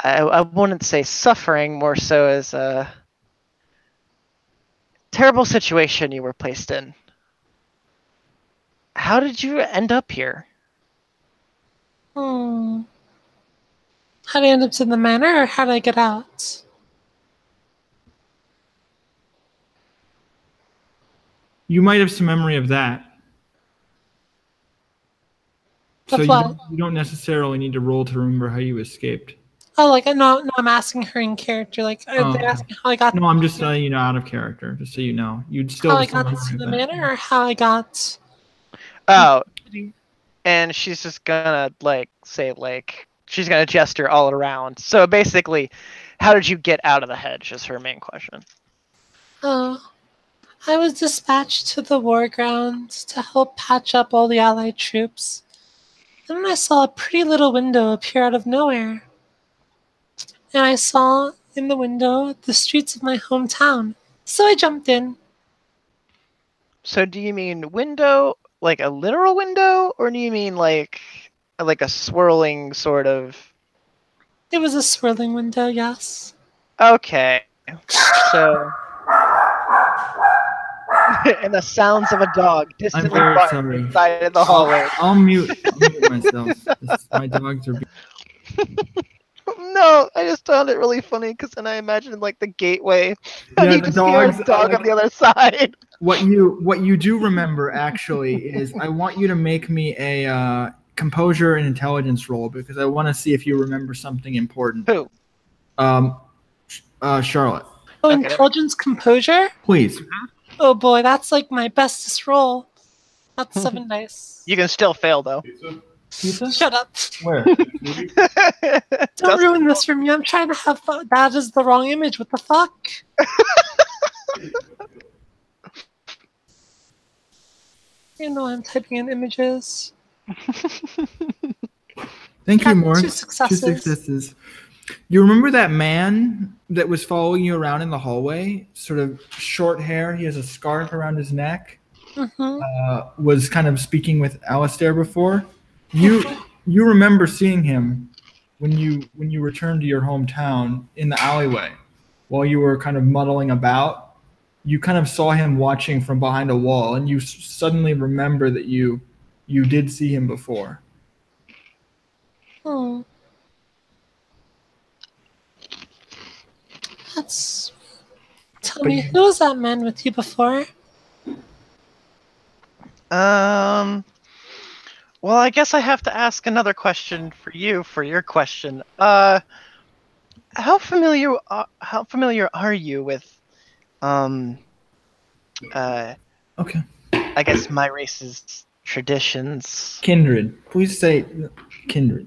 I wouldn't say suffering, more so as a terrible situation you were placed in. How did you end up here? How did I end up in the manor, or how did I get out? You might have some memory of that. So you don't necessarily need to roll to remember how you escaped. Oh, like no, I'm asking her in character. Like, are they asking how I got? No, I'm just telling you out of character, just so you know. You'd still. How I got to the manor, or how I got? Oh, and she's just gonna say she's gonna gesture all around. So basically, how did you get out of the hedge? Is her main question. Oh, I was dispatched to the war ground to help patch up all the allied troops. Then I saw a pretty little window appear out of nowhere. And I saw in the window the streets of my hometown. So I jumped in. So do you mean window, like a literal window, or do you mean like a swirling sort of? It was a swirling window, yes. Okay. So and the sounds of a dog distantly barking inside of the hallway. I'll mute myself. My dogs are. No, I just found it really funny because then I imagined like the gateway. And you just hear a dog on the other side. What you do remember actually is I want you to make me a composure and intelligence roll because I want to see if you remember something important. Who? Charlotte. Oh, okay. Intelligence, composure? Please. Oh boy, that's like my bestest roll. That's 7 dice. You can still fail though. Pizza? Shut up. Where? Don't ruin this for me. I'm trying to have fun. That is the wrong image. What the fuck? You know I'm typing in images. Thank you, Morg. 2 successes. 2 successes. You remember that man that was following you around in the hallway? Sort of short hair. He has a scarf around his neck. Mm-hmm. Was kind of speaking with Alistair before. You remember seeing him when you returned to your hometown in the alleyway while you were kind of muddling about. You kind of saw him watching from behind a wall, and you suddenly remember that you did see him before. Oh. That's... Tell me, who was that man with you before? Well, I guess I have to ask another question for you for your question. How familiar are you with okay. I guess my race's traditions? Kindred. Please say kindred.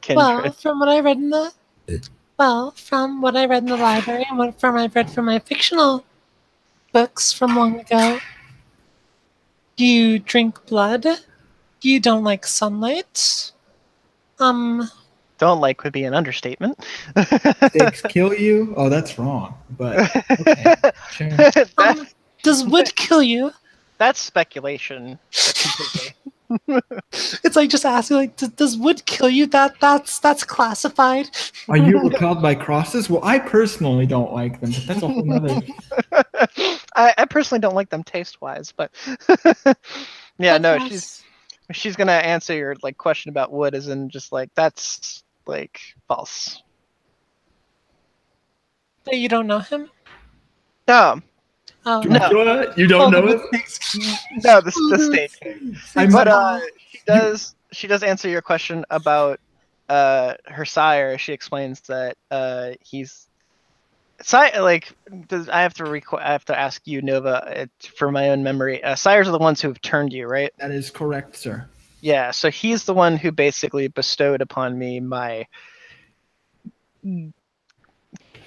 Kindred. Well, from what I read in the library and what I've read from my fictional books from long ago, you drink blood. You don't like sunlight. don't like would be an understatement. Stakes kill you? Oh, that's wrong. But okay, sure. Does wood kill you? That's speculation. It's like just asking, like, does wood kill you? That's classified. Are you repelled by crosses? Well, I personally don't like them, but that's a whole nother. I personally don't like them taste-wise, but yeah, no, she's gonna answer your like question about wood, as in just like that's like false. But you don't know him? No. No, you don't know it. No, the stage. But she does answer your question about her sire. She explains that he's like I have to ask you, Nova, for my own memory. Sires are the ones who have turned you, right? That is correct, sir. Yeah, so he's the one who basically bestowed upon me my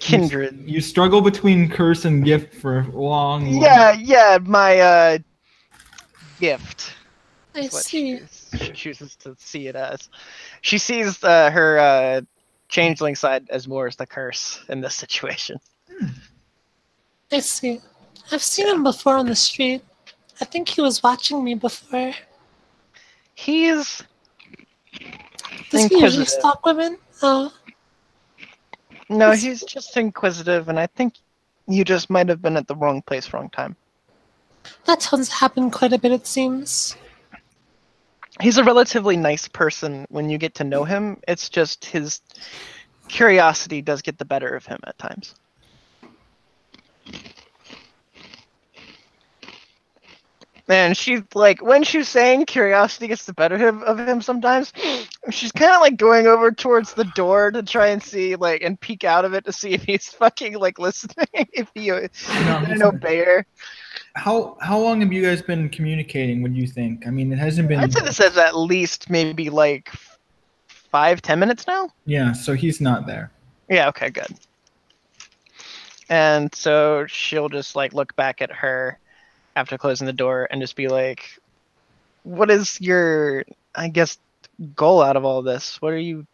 kindred. You struggle between curse and gift for long. Yeah, my gift. I see. She chooses to see it as. She sees her changeling side as more as the curse in this situation. I see. I've seen him before on the street. I think he was watching me before. Does he usually stalk women? Oh. No, he's just inquisitive, and I think you just might have been at the wrong place, wrong time. That tends to happen quite a bit, it seems. He's a relatively nice person when you get to know him. It's just his curiosity does get the better of him at times. And she's like, when she's saying curiosity gets the better of him sometimes, she's kind of like going over towards the door to try and see, like, and peek out of it to see if he's fucking, like, listening, if he didn't obey her. How long have you guys been communicating, what do you think? I mean, it hasn't been... I'd say this is at least maybe, like, 5-10 minutes now? Yeah, so he's not there. Yeah, okay, good. And so she'll just, like, look back at her after closing the door and just be like, what is your, I guess, goal out of all this? What are you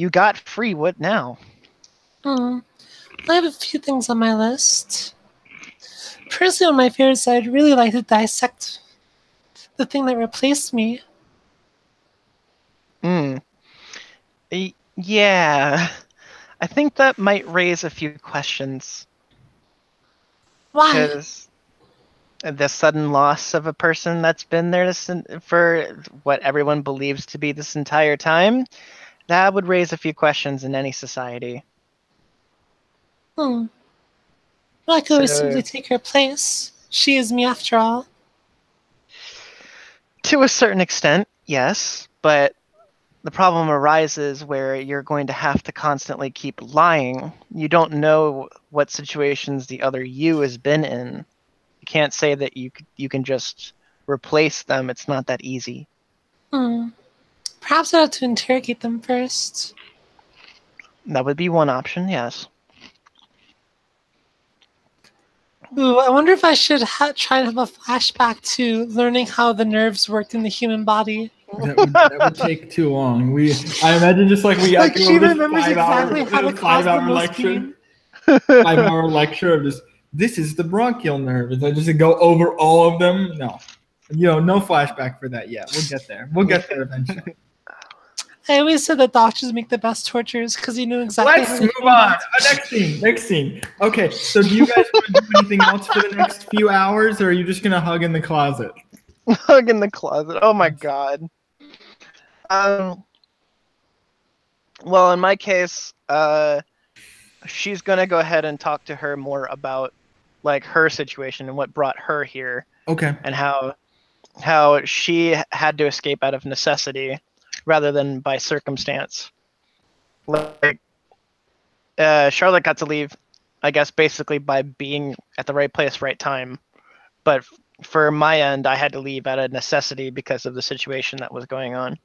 got free, what now? I have a few things on my list. Personally, on my favorite side, I'd really like to dissect the thing that replaced me. Yeah, I think that might raise a few questions. Why? Because the sudden loss of a person that's been there for what everyone believes to be this entire time, that would raise a few questions in any society. Well, I could always simply take her place. She is me after all. To a certain extent, yes, but the problem arises where you're going to have to constantly keep lying. You don't know what situations the other you has been in. You can't say that you can just replace them. It's not that easy. Perhaps I'd have to interrogate them first. That would be one option, yes. Ooh, I wonder if I should try and have a flashback to learning how the nerves worked in the human body. That would take too long. I imagine just like we like she remembers exactly how to cause the most pain. 5-hour lecture of just, this is the bronchial nerve. Is that just to go over all of them? No. No flashback for that yet. We'll get there. We'll get there eventually. I always said that doctors make the best torturers because you know exactly. Let's move on. Next scene. Okay, so do you guys want to do anything else for the next few hours, or are you just gonna hug in the closet? Hug in the closet. Oh my god. Well, in my case, she's gonna go ahead and talk to her more about like her situation and what brought her here. Okay. And how she had to escape out of necessity rather than by circumstance. Like, Charlotte got to leave, I guess, basically by being at the right place, right time. But for my end, I had to leave out of necessity because of the situation that was going on.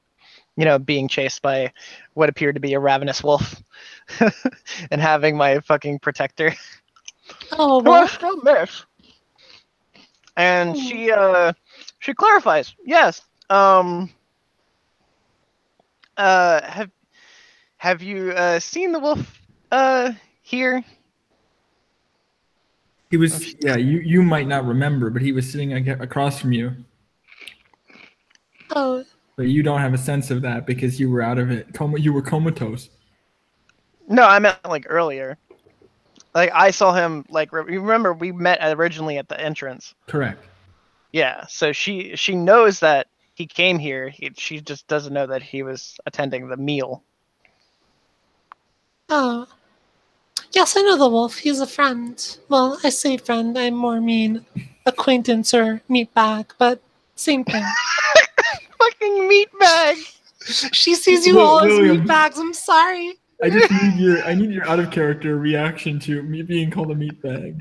Being chased by what appeared to be a ravenous wolf and having my fucking protector. Oh, who I still miss. And she clarifies, yes. have you seen the wolf here? He was, yeah, you might not remember, but he was sitting across from you. Oh. But you don't have a sense of that because you were out of it. You were comatose. No, I meant like earlier. Like I saw him. Like you remember we met originally at the entrance. Correct. Yeah. So she knows that he came here. She just doesn't know that he was attending the meal. Oh. Yes, I know the wolf. He's a friend. Well, I say friend. I more mean acquaintance or meatbag, but same thing. Fucking meatbag. She sees you all as Williem. meatbags. I'm sorry. I just need your out of character reaction to me being called a meatbag.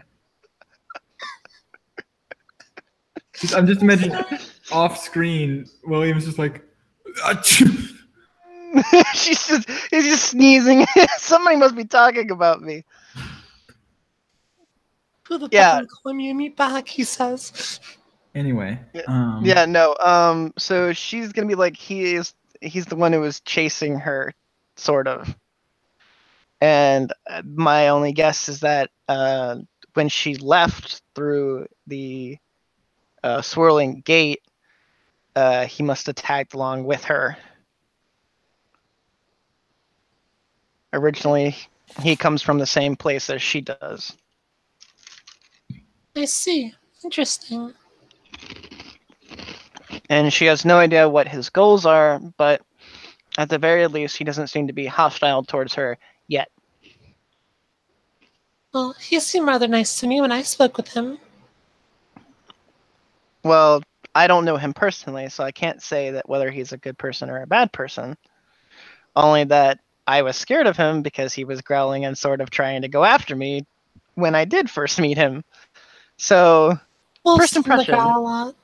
I'm just imagining off screen, William's just like, he's just sneezing. Somebody must be talking about me. Who the fuck am calling me a meatbag? He says. Anyway. So she's gonna be like, he's the one who was chasing her, sort of. And my only guess is that when she left through the swirling gate, he must have tagged along with her. Originally, he comes from the same place as she does. I see. Interesting. And she has no idea what his goals are, but at the very least, he doesn't seem to be hostile towards her yet. Well, he seemed rather nice to me when I spoke with him. Well, I don't know him personally, so I can't say that whether he's a good person or a bad person. Only that I was scared of him because he was growling and sort of trying to go after me when I did first meet him. So, first impression. Growl a lot.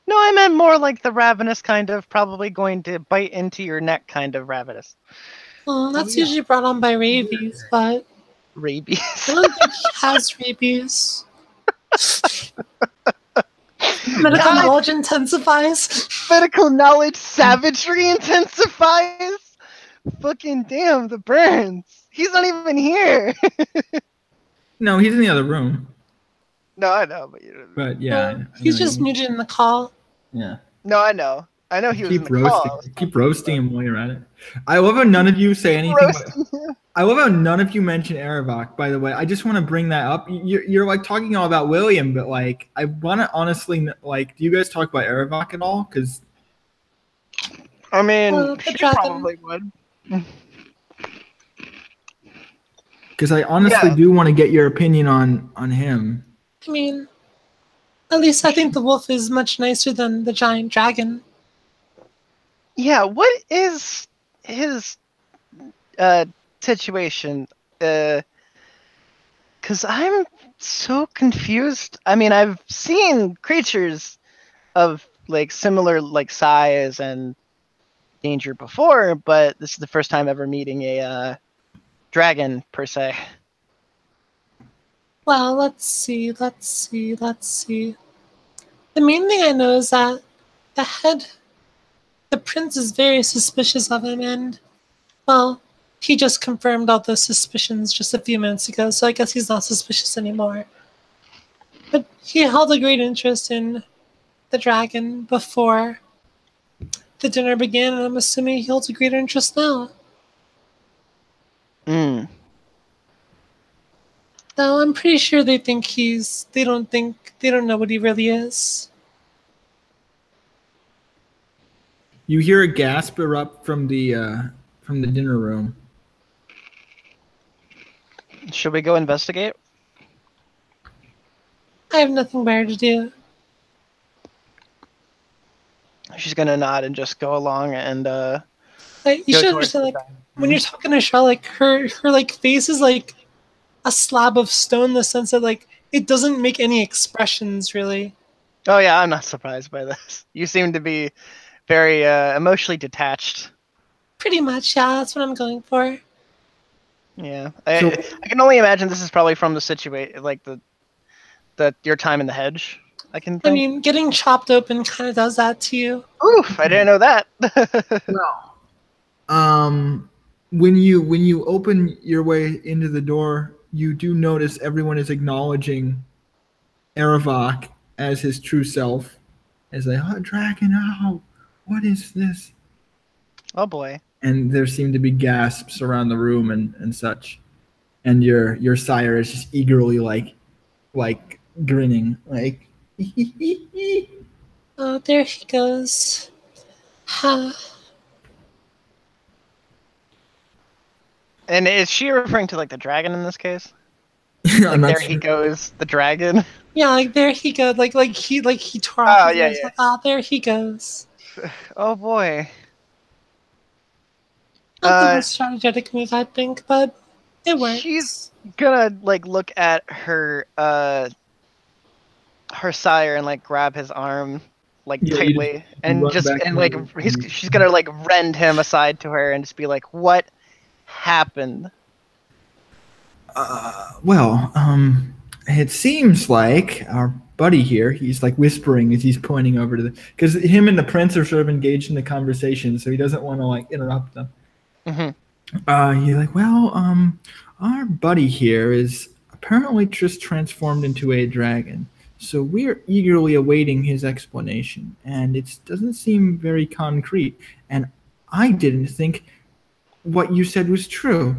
No, I meant more like the ravenous kind of, probably going to bite into your neck kind of ravenous. That's usually brought on by rabies, but... Rabies? I don't think he has rabies. Medical knowledge intensifies. Medical knowledge savagery intensifies? Fucking damn, the burns. He's not even here. No, he's in the other room. No, I know, but yeah, he's just muted in the call. Yeah. No, I know. I know he was in the call. Keep roasting him while you're at it. I love how none of you say anything. I love how none of you mention Erravok, by the way. I just want to bring that up. You're like talking all about Williem, but like I want to honestly, like, do you guys talk about Erravok at all? Because I mean, she probably would. Because I honestly do want to get your opinion on him. I mean, at least I think the wolf is much nicer than the giant dragon. Yeah, what is his situation? Because I'm so confused. I mean, I've seen creatures of like similar like size and danger before, but this is the first time ever meeting a dragon per se. Well, let's see. The main thing I know is that the prince is very suspicious of him, and, well, he just confirmed all those suspicions just a few minutes ago, so I guess he's not suspicious anymore. But he held a great interest in the dragon before the dinner began, and I'm assuming he holds a greater interest now. Though I'm pretty sure they think they don't know what he really is. You hear a gasp erupt from the dinner room. Should we go investigate? I have nothing better to do. She's gonna nod and just go along and you should understand, like, when you're talking to Shaw, like her like face is like a slab of stone in the sense that like it doesn't make any expressions really. Oh yeah, I'm not surprised by this. You seem to be very emotionally detached. Pretty much, yeah, that's what I'm going for. Yeah, I can only imagine this is probably from the situation, like your time in the hedge. I mean, getting chopped open kind of does that to you. Oof! I didn't know that. When you open your way into the door, you do notice everyone is acknowledging Erravok as his true self. As like, oh, dragon, oh, what is this? Oh boy. And there seem to be gasps around the room and such. And your sire is just eagerly like grinning, like Oh, there he goes. Ha. And is she referring to like the dragon in this case? I'm Like not he sure. goes, the dragon. Yeah, like there he goes. Like he tore off his ears. Like, ah, there he goes. Oh boy. Not the most strategic move, I think, but it works. She's gonna like look at her sire and like grab his arm like tightly and she's gonna like rend him aside to her and just be like, what happened? It seems like our buddy here, he's like whispering as he's pointing over to because him and the prince are sort of engaged in the conversation, so he doesn't want to like interrupt them. He's like, well, our buddy here is apparently just transformed into a dragon. So we're eagerly awaiting his explanation, and it doesn't seem very concrete. And I didn't think what you said was true.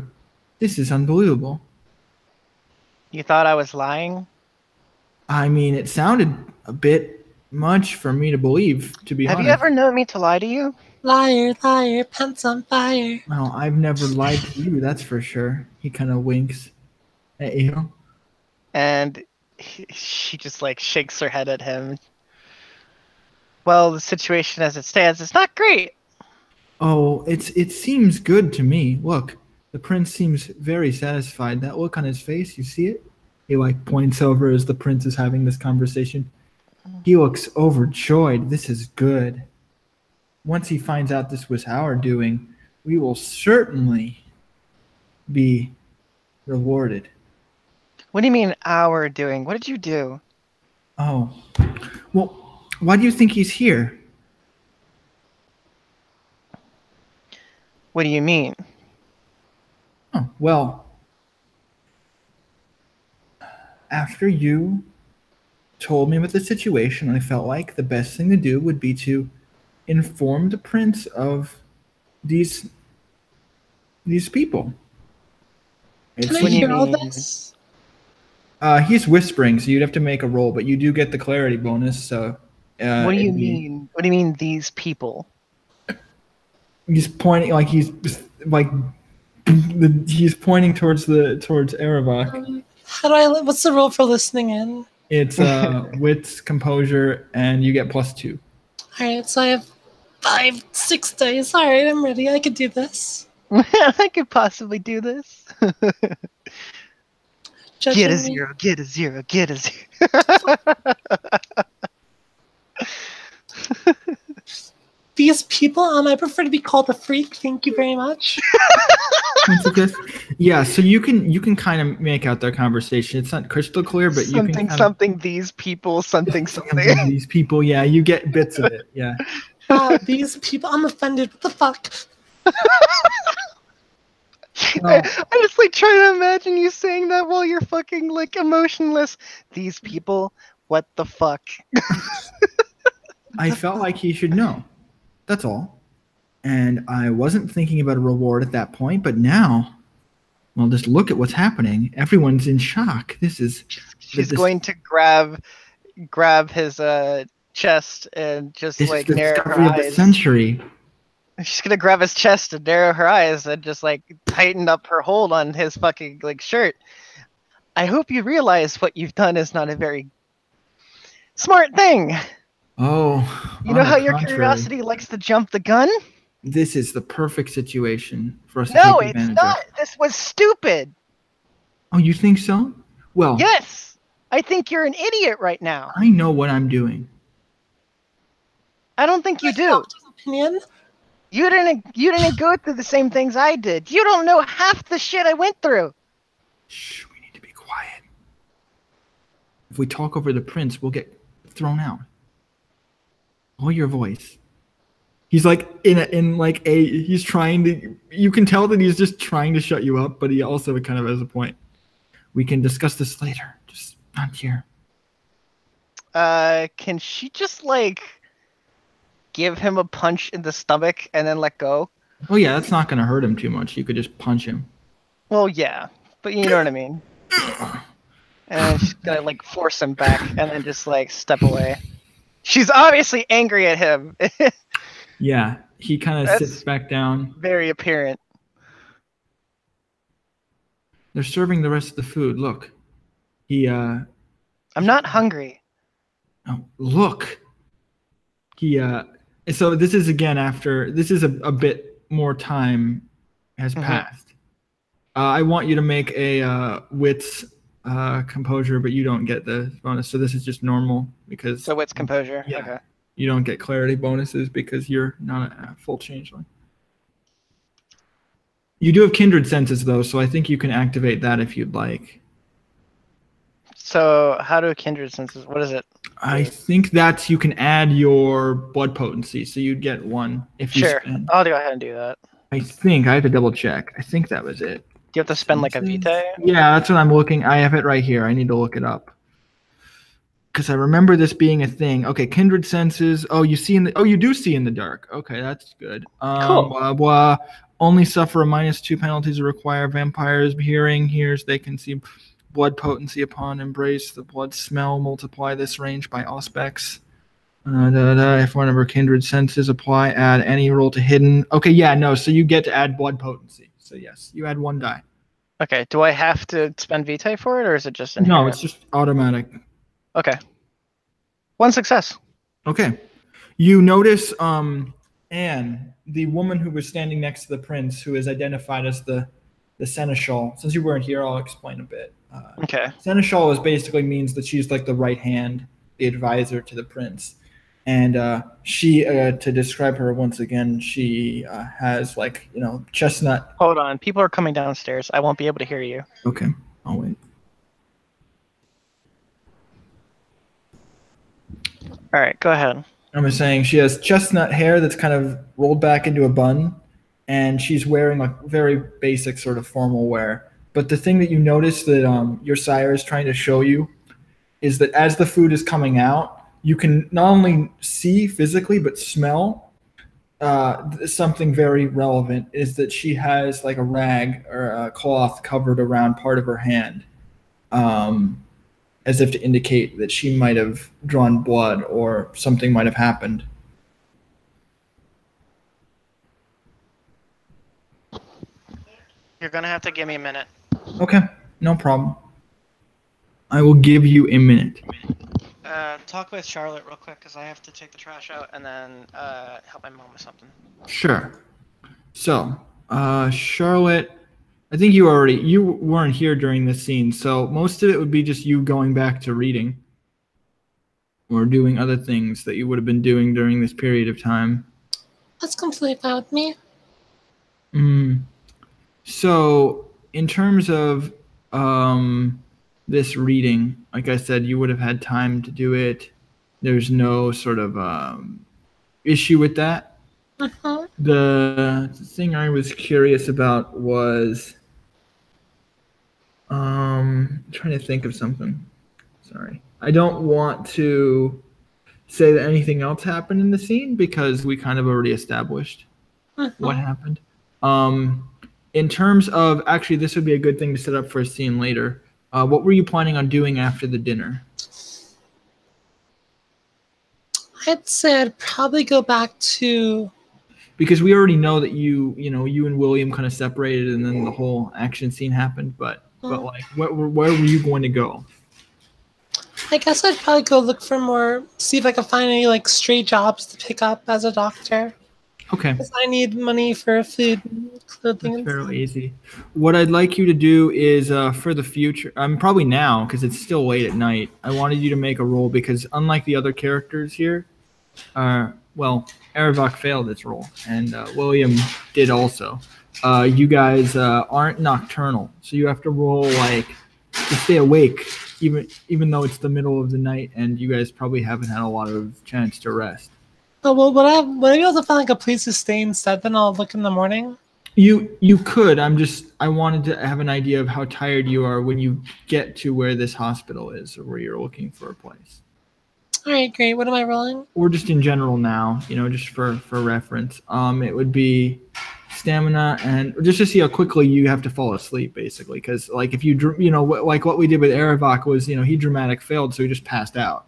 This is unbelievable. You thought I was lying? I mean, it sounded a bit much for me to believe, to be honest. Have you ever known me to lie to you? Liar, liar, pants on fire. No, I've never lied to you, that's for sure. He kind of winks at you. And she just like shakes her head at him. Well, the situation as it stands is not great. Oh, it seems good to me. Look, the prince seems very satisfied. That look on his face, you see it? He like points over as the prince is having this conversation. He looks overjoyed. This is good. Once he finds out this was our doing, we will certainly be rewarded. What do you mean our doing? What did you do? Oh, well, why do you think he's here? What do you mean? Oh, well, after you told me about the situation, I felt like the best thing to do would be to inform the prince of these people. Can I hear all this? He's whispering, so you'd have to make a roll, but you do get the clarity bonus. So, what do you mean? What do you mean these people? He's pointing he's pointing towards Erravok. How do I? What's the roll for listening in? It's wits, composure, and you get +2. All right, so I have 6 days. All right, I'm ready. I could do this. I could possibly do this. Get a 0, get a 0, get a 0. These people, I prefer to be called a freak. Thank you very much. Yeah, so you can kind of make out their conversation. It's not crystal clear, but you can something these people, something. These people, yeah, you get bits of it, yeah. These people, I'm offended. What the fuck? I just like trying to imagine you saying that while you're fucking like emotionless. These people, what the fuck? I felt like he should know. That's all. And I wasn't thinking about a reward at that point, but now, well, just look at what's happening. Everyone's in shock. She's going to grab his chest and just like narrow her eyes. Of the century. She's gonna grab his chest and narrow her eyes and just like tighten up her hold on his fucking like shirt. I hope you realize what you've done is not a very smart thing. Oh, you know how your curiosity likes to jump the gun? This is the perfect situation for us to take advantage of. No, it's not. This was stupid. Oh, you think so? Well, yes. I think you're an idiot right now. I know what I'm doing. I don't think you do. Opinion? You didn't go through the same things I did. You don't know half the shit I went through. Shh, we need to be quiet. If we talk over the prince, we'll get thrown out. Lower your voice. He's like he's trying to. You can tell that he's just trying to shut you up, but he also kind of has a point. We can discuss this later. Just not here. Can she just like give him a punch in the stomach and then let go? Oh yeah, that's not gonna hurt him too much. You could just punch him. Well, yeah, but you know what I mean. And she's gonna like force him back and then just like step away. She's obviously angry at him. Yeah, he kind of sits back down. Very apparent. They're serving the rest of the food. Look. I'm not hungry. Oh, look. So this is again after this is a bit more time has passed. I want you to make a wits composure, but you don't get the bonus. So this is just normal because. So wits composure. Yeah. Okay. You don't get clarity bonuses because you're not a full changeling. You do have kindred senses though, so I think you can activate that if you'd like. So how do kindred senses? What is it? I think that's you can add your blood potency, so you'd get one if you spend. I'll go ahead and do that. I think I have to double check. I think that was it. Do you have to spend like a vitae? Yeah, that's what I'm looking. I have it right here. I need to look it up because I remember this being a thing. Okay, kindred senses. Oh, you do see in the dark. Okay, that's good. Cool. Blah, blah. Only suffer a -2 penalties require vampires hears they can see blood potency upon embrace. The blood smell multiply this range by auspex. If one of her kindred senses apply, add any roll to hidden. Okay, yeah, no. So you get to add blood potency. So yes, you add 1 die. Okay. Do I have to spend vitae for it, or is it just inherent? No, it's just automatic. Okay. 1 success. Okay. You notice Anne, the woman who was standing next to the prince, who is identified as the seneschal. Since you weren't here, I'll explain a bit. Okay. Seneschal basically means that she's like the right hand, the advisor to the prince. And she, to describe her once again, she has like, chestnut. Hold on. People are coming downstairs. I won't be able to hear you. Okay. I'll wait. All right. Go ahead. I'm saying she has chestnut hair that's kind of rolled back into a bun. And she's wearing like very basic sort of formal wear. But the thing that you notice that your sire is trying to show you is that as the food is coming out, you can not only see physically but smell something very relevant is that she has like a rag or a cloth covered around part of her hand as if to indicate that she might have drawn blood or something might have happened. You're going to have to give me a minute. Okay, no problem. I will give you a minute. Talk with Charlotte real quick because I have to take the trash out and then help my mom with something. Sure. So, Charlotte, I think you weren't here during this scene, so most of it would be just you going back to reading or doing other things that you would have been doing during this period of time. That's completely fine with me. So, in terms of this reading, like I said, you would have had time to do it. There's no sort of issue with that. The thing I was curious about was trying to think of something. Sorry. I don't want to say that anything else happened in the scene because we kind of already established what happened. In terms of, actually, this would be a good thing to set up for a scene later. What were you planning on doing after the dinner? I'd say I'd probably go back to... Because we already know that you and Williem kind of separated and then the whole action scene happened, but like, where were you going to go? I guess I'd probably go look for more, see if I could find any like stray jobs to pick up as a doctor. Okay. Because I need money for food and clothing. That's fairly easy. What I'd like you to do is for the future, probably now because it's still late at night, I wanted you to make a roll because unlike the other characters here, Erravok failed its roll and Williem did also. You guys aren't nocturnal, so you have to roll like to stay awake even though it's the middle of the night and you guys probably haven't had a lot of chance to rest. Oh, well, would I be able to find like a place to stay instead? Then I'll look in the morning. You could. I wanted to have an idea of how tired you are when you get to where this hospital is, or where you're looking for a place. All right, great. What am I rolling? Or just in general now, just for reference. It would be stamina, and just to see how quickly you have to fall asleep, basically. Because like if you like what we did with Erravok was he dramatic failed, so he just passed out.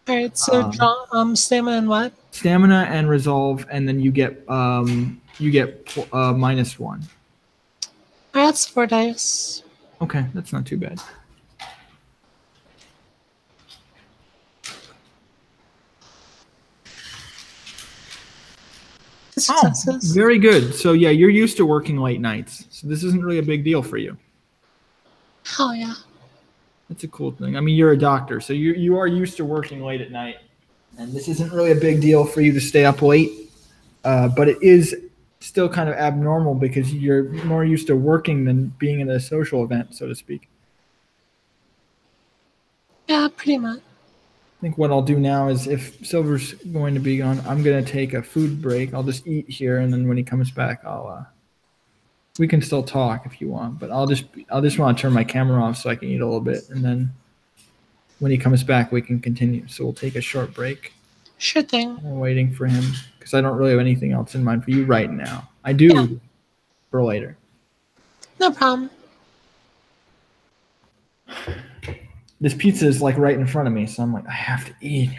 All right, so stamina and what? Stamina and resolve, and then you get -1. All right, that's 4 dice. Okay, that's not too bad. Successes. Very good. So yeah, you're used to working late nights, so this isn't really a big deal for you. Oh yeah. That's a cool thing. I mean, you're a doctor, so you are used to working late at night, and this isn't really a big deal for you to stay up late. But it is still kind of abnormal because you're more used to working than being at a social event, so to speak. Yeah, pretty much. I think what I'll do now is if Silver's going to be gone, I'm going to take a food break. I'll just eat here, and then when he comes back, we can still talk if you want, but I'll just want to turn my camera off so I can eat a little bit, and then when he comes back, we can continue. So we'll take a short break. Sure thing. I'm waiting for him because I don't really have anything else in mind for you right now. I do for later. No problem. This pizza is like right in front of me, so I'm like, I have to eat.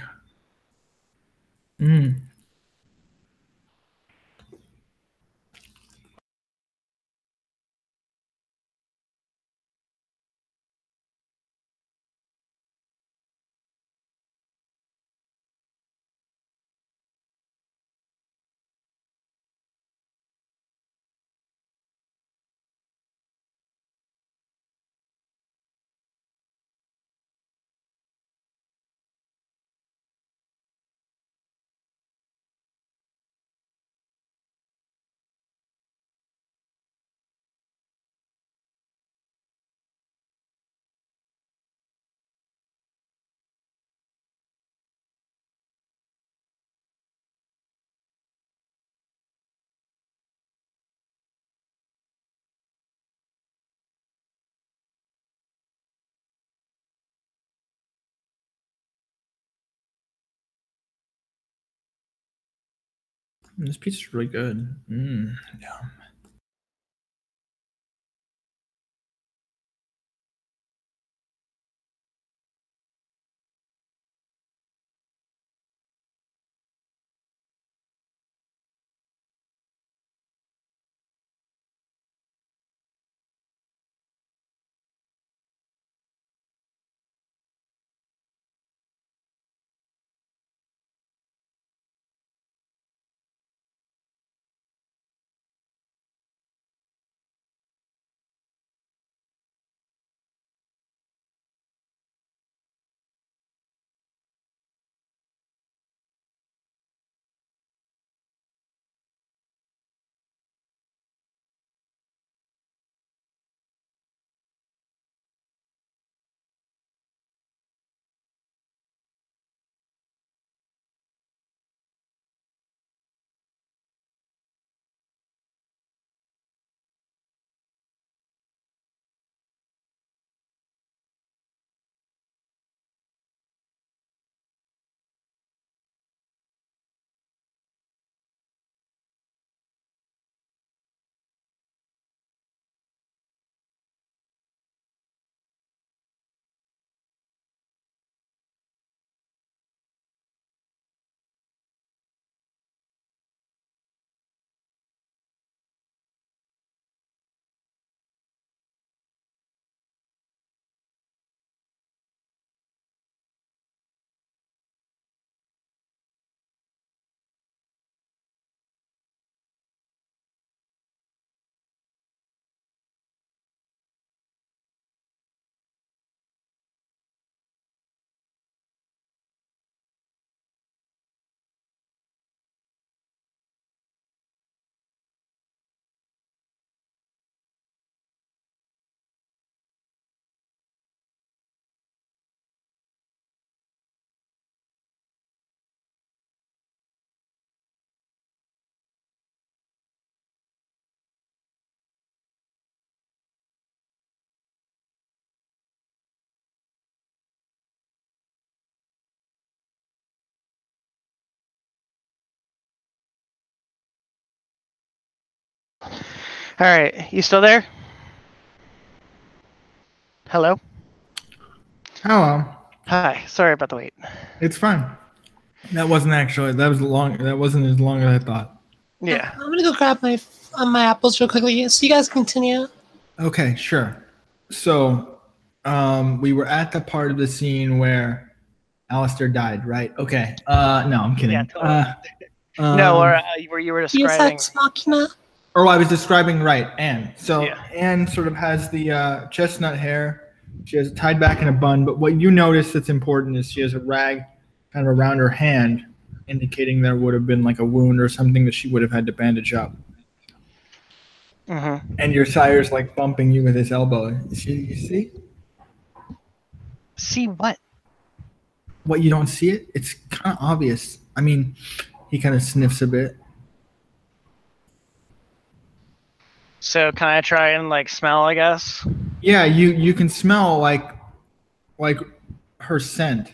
This pizza's really good. Yeah. All right, you still there? Hello? Hello. Hi, sorry about the wait. It's fine. That wasn't as long as I thought. Yeah. I'm gonna go grab my apples real quickly. So you guys continue. Okay, sure. So, we were at the part of the scene where Alistair died, right? Okay. No, I'm kidding. Yeah, totally. No, where you were describing. Deus Ex Machina. Or I was describing, right, Anne. So Yeah. Anne sort of has the chestnut hair. She has it tied back in a bun. But what you notice that's important is she has a rag kind of around her hand, indicating there would have been like a wound or something that she would have had to bandage up. Mm-hmm. And your sire's like bumping you with his elbow. You see? See what? What, you don't see it? It's kind of obvious. I mean, he kind of sniffs a bit. So can I try and like smell, I guess? Yeah, you can smell like her scent.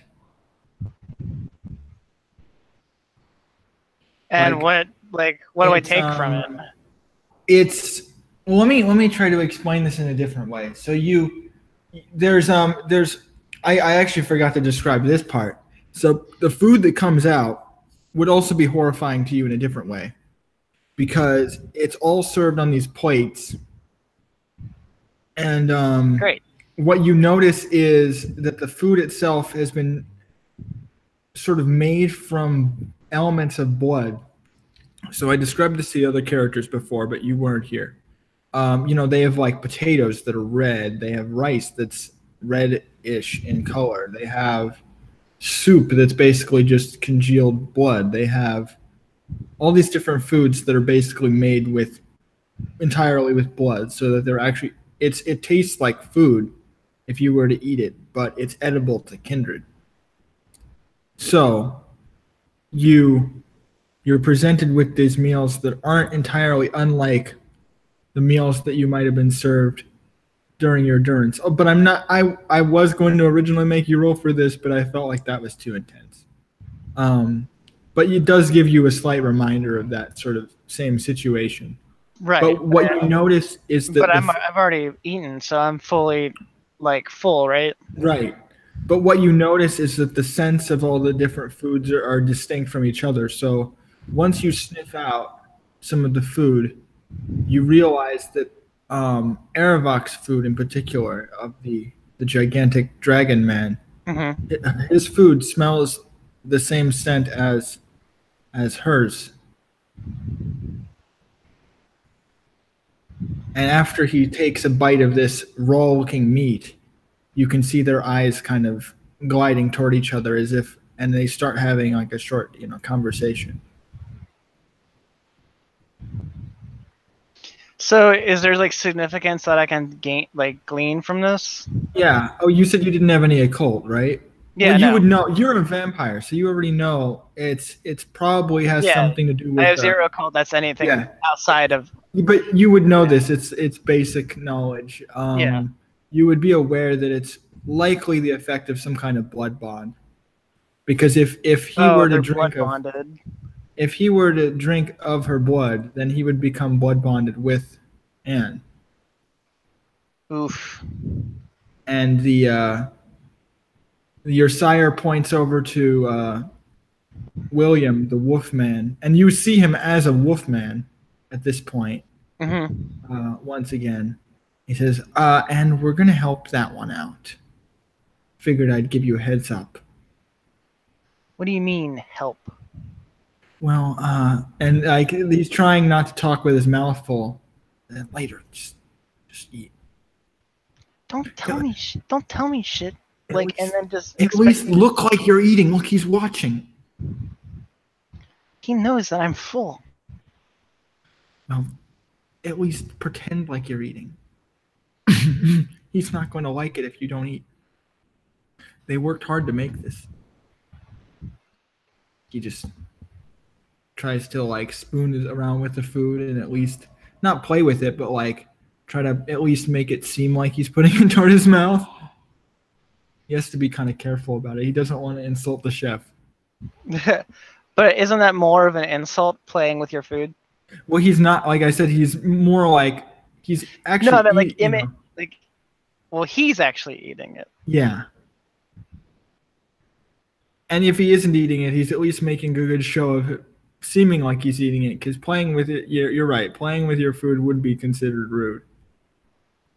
And what do I take from it? It's well, let me try to explain this in a different way. So I actually forgot to describe this part. So the food that comes out would also be horrifying to you in a different way, because it's all served on these plates. And Great. What you notice is that the food itself has been sort of made from elements of blood. So I described this to the other characters before, but you weren't here. They have like potatoes that are red. They have rice that's reddish in color. They have soup that's basically just congealed blood. They have all these different foods that are basically made entirely with blood, so that they're actually it tastes like food if you were to eat it, but it's edible to kindred. So you're presented with these meals that aren't entirely unlike the meals that you might have been served during your durance. Oh, but I'm not. I was going to originally make you roll for this, but I felt like that was too intense. But it does give you a slight reminder of that sort of same situation. Right. But what you notice is that. But I've already eaten, so I'm fully full, right? Right. But what you notice is that the scents of all the different foods are distinct from each other. So once you sniff out some of the food, you realize that Erravok's food in particular, of the gigantic dragon man, his food smells the same scent as hers. And after he takes a bite of this raw-looking meat, you can see their eyes kind of gliding toward each other and they start having like a short, conversation. So is there significance that I can glean from this? Yeah. Oh, you said you didn't have any occult, right? Yeah. Well, you would know. You're a vampire, so you already know it's probably has something to do with. I have zero occult. That's anything outside of. But you would know this. It's basic knowledge. You would be aware that it's likely the effect of some kind of blood bond, because if he were to drink of her blood, then he would become blood bonded with Anne. Oof. And your sire points over to Williem, the Wolfman, and you see him as a Wolfman at this point. Once again, he says, "And we're gonna help that one out. Figured I'd give you a heads up." What do you mean, help? Well, and he's trying not to talk with his mouth full. And later, just eat. Don't tell me shit. And then just at least look like you're eating. Look, he's watching. He knows that I'm full. Well, at least pretend like you're eating. He's not going to like it if you don't eat. They worked hard to make this. He just tries to spoon around with the food and at least not play with it, but try to at least make it seem like he's putting it toward his mouth. He has to be kind of careful about it. He doesn't want to insult the chef. But isn't that more of an insult, playing with your food? Well, he's not. Like I said, he's more like He's actually well, he's actually eating it. Yeah. And if he isn't eating it, he's at least making a good show of it, seeming like he's eating it, because playing with it, you're right, playing with your food would be considered rude.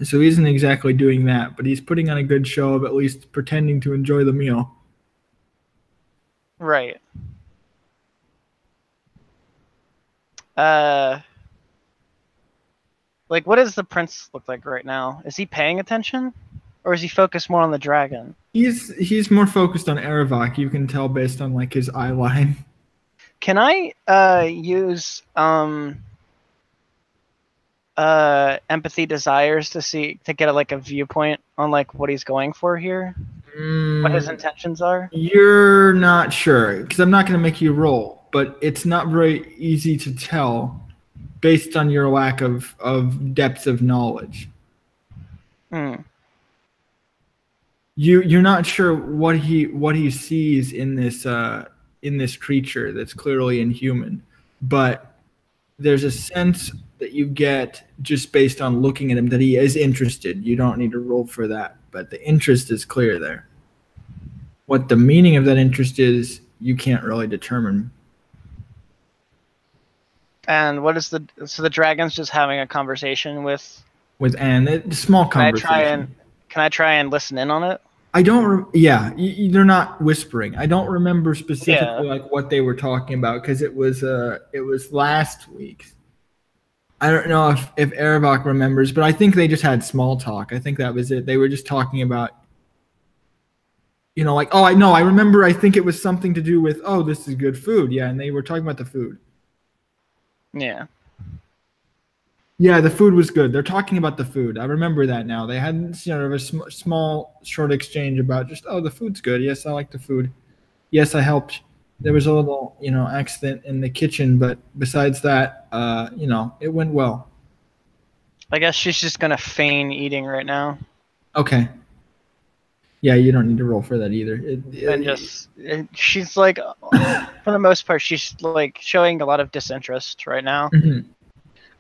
So he isn't exactly doing that, but he's putting on a good show of at least pretending to enjoy the meal. Right. Like, what does the prince look like right now? Is he paying attention? Or is he focused more on the dragon? He's more focused on Erravok, you can tell based on like his eye line. Can I use empathy desires to get like a viewpoint on like what he's going for here? What his intentions are? You're not sure, because I'm not going to make you roll, but it's not very easy to tell based on your lack of depth of knowledge. You're not sure what he sees in this creature that's clearly inhuman, but there's a sense that you get just based on looking at him that he is interested. You don't need to roll for that, but the interest is clear there. What the meaning of that interest is, you can't really determine. And what is the dragon's just having a conversation with Anne? A small conversation. Can I try and listen in on it? I don't. They're not whispering. I don't remember specifically like what they were talking about, because it was last week. I don't know if Erravok remembers, but I think they just had small talk. I think that was it. They were just talking about, like, oh, I know. I remember. I think it was something to do with, oh, this is good food. Yeah, and they were talking about the food. Yeah. Yeah, the food was good. They're talking about the food. I remember that now. They had a small, short exchange about just, oh, the food's good. Yes, I like the food. Yes, I helped. There was a little, accident in the kitchen, but besides that, it went well. I guess she's just going to feign eating right now. Okay. Yeah, you don't need to roll for that either. She's like, for the most part, she's like showing a lot of disinterest right now. Mm-hmm.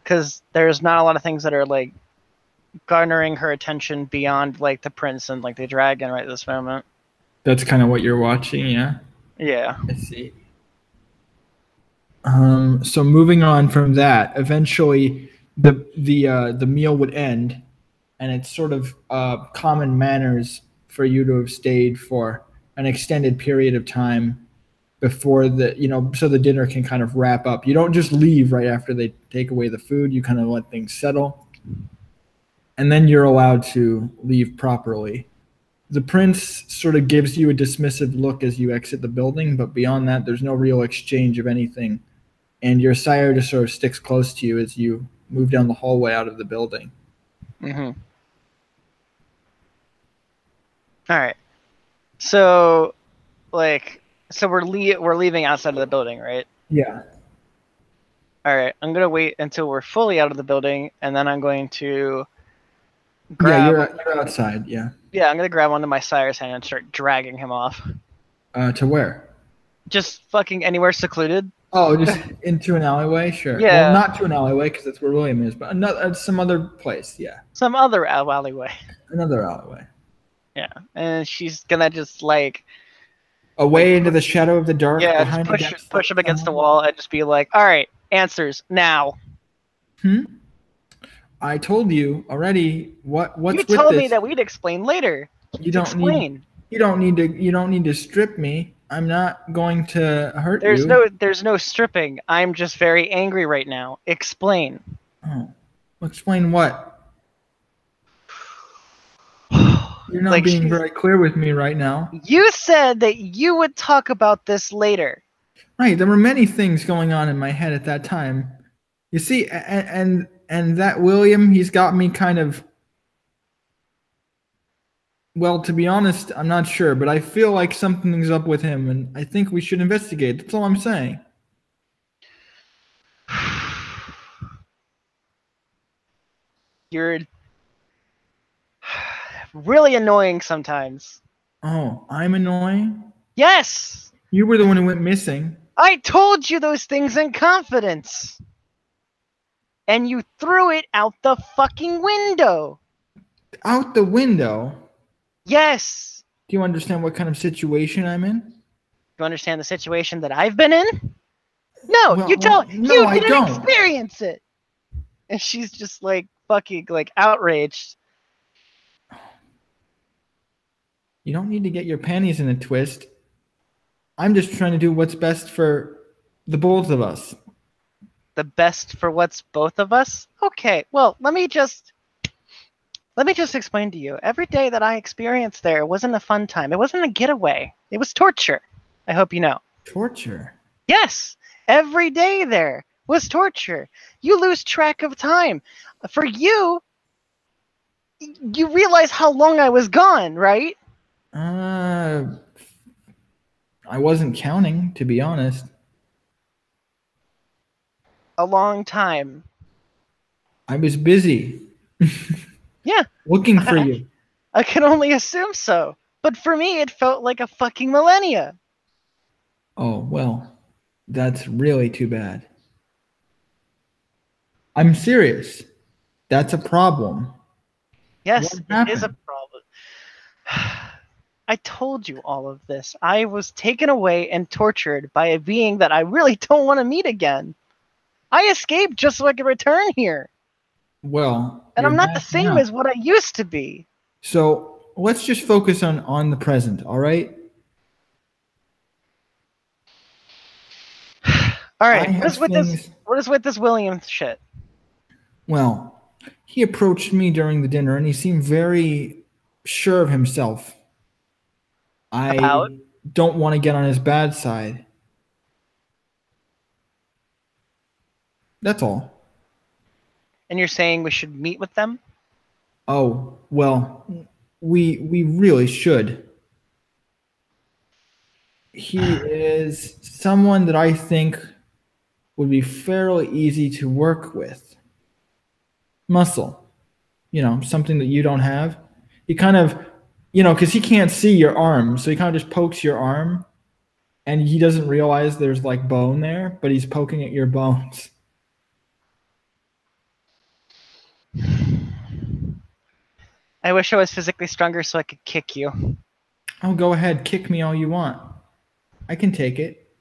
Because there's not a lot of things that are like garnering her attention beyond like the prince and like the dragon right this moment. That's kind of what you're watching, yeah? Yeah. I see. So moving on from that, eventually the meal would end, and it's sort of common manners for you to have stayed for an extended period of time before so the dinner can kind of wrap up. You don't just leave right after they take away the food. You kind of let things settle. And then you're allowed to leave properly. The prince sort of gives you a dismissive look as you exit the building, but beyond that, there's no real exchange of anything. And your sire just sort of sticks close to you as you move down the hallway out of the building. Mm-hmm. All right. So, we're leaving outside of the building, right? Yeah. All right. I'm gonna wait until we're fully out of the building, and then I'm going to grab. Yeah, you're outside. Yeah. Yeah, I'm gonna grab onto my sire's hand and start dragging him off. To where? Just fucking anywhere secluded. Oh, just into an alleyway? Sure. Yeah. Well, not to an alleyway, because that's where Williem is, but some other place. Yeah. Some other alleyway. Another alleyway. Yeah, and she's gonna just like away into the shadow of the dark. Yeah, behind push him against the wall and just be like, "All right, answers now." I told you already. What's with this? You told me that we'd explain later. You don't need to strip me. I'm not going to hurt you. There's no stripping. I'm just very angry right now. Explain. Oh, explain what? You're not being very clear with me right now. You said that you would talk about this later. Right. There were many things going on in my head at that time. You see, and that Williem, he's got me kind of... Well, to be honest, I'm not sure, but I feel like something's up with him, and I think we should investigate. That's all I'm saying. You're really annoying sometimes. Oh, I'm annoying? Yes! You were the one who went missing. I told you those things in confidence. and you threw it out the fucking window. Out the window? Yes. Do you understand what kind of situation I'm in? Do you understand the situation that I've been in? No, Well, you don't. no, you I didn't don't. experience it. And she's just like fucking like outraged. You don't need to get your panties in a twist. I'm just trying to do what's best for the both of us. The best for what's both of us? Okay, well, let me just explain to you. Every day that I experienced there wasn't a fun time. It wasn't a getaway. It was torture. I hope you know. Torture? Yes, every day there was torture. You lose track of time. For you realize how long I was gone, right? I wasn't counting, to be honest. A long time. I was busy. Yeah. Looking for you. I can only assume so. But for me, it felt like a fucking millennia. Oh, well, that's really too bad. I'm serious. That's a problem. Yes, it is a problem. I told you all of this. I was taken away and tortured by a being that I really don't want to meet again. I escaped just so I could return here. Well, and I'm not the same as what I used to be. So let's just focus on the present, all right? All right, what is with this Williem shit? Well, he approached me during the dinner and he seemed very sure of himself. I don't want to get on his bad side. That's all. And you're saying we should meet with them? Oh, well, we really should. He is someone that I think would be fairly easy to work with. Muscle. You know, something that you don't have. He kind of, you know, because he can't see your arm, so he kind of just pokes your arm, and he doesn't realize there's like bone there, but he's poking at your bones. I wish I was physically stronger so I could kick you. Oh, go ahead. Kick me all you want. I can take it.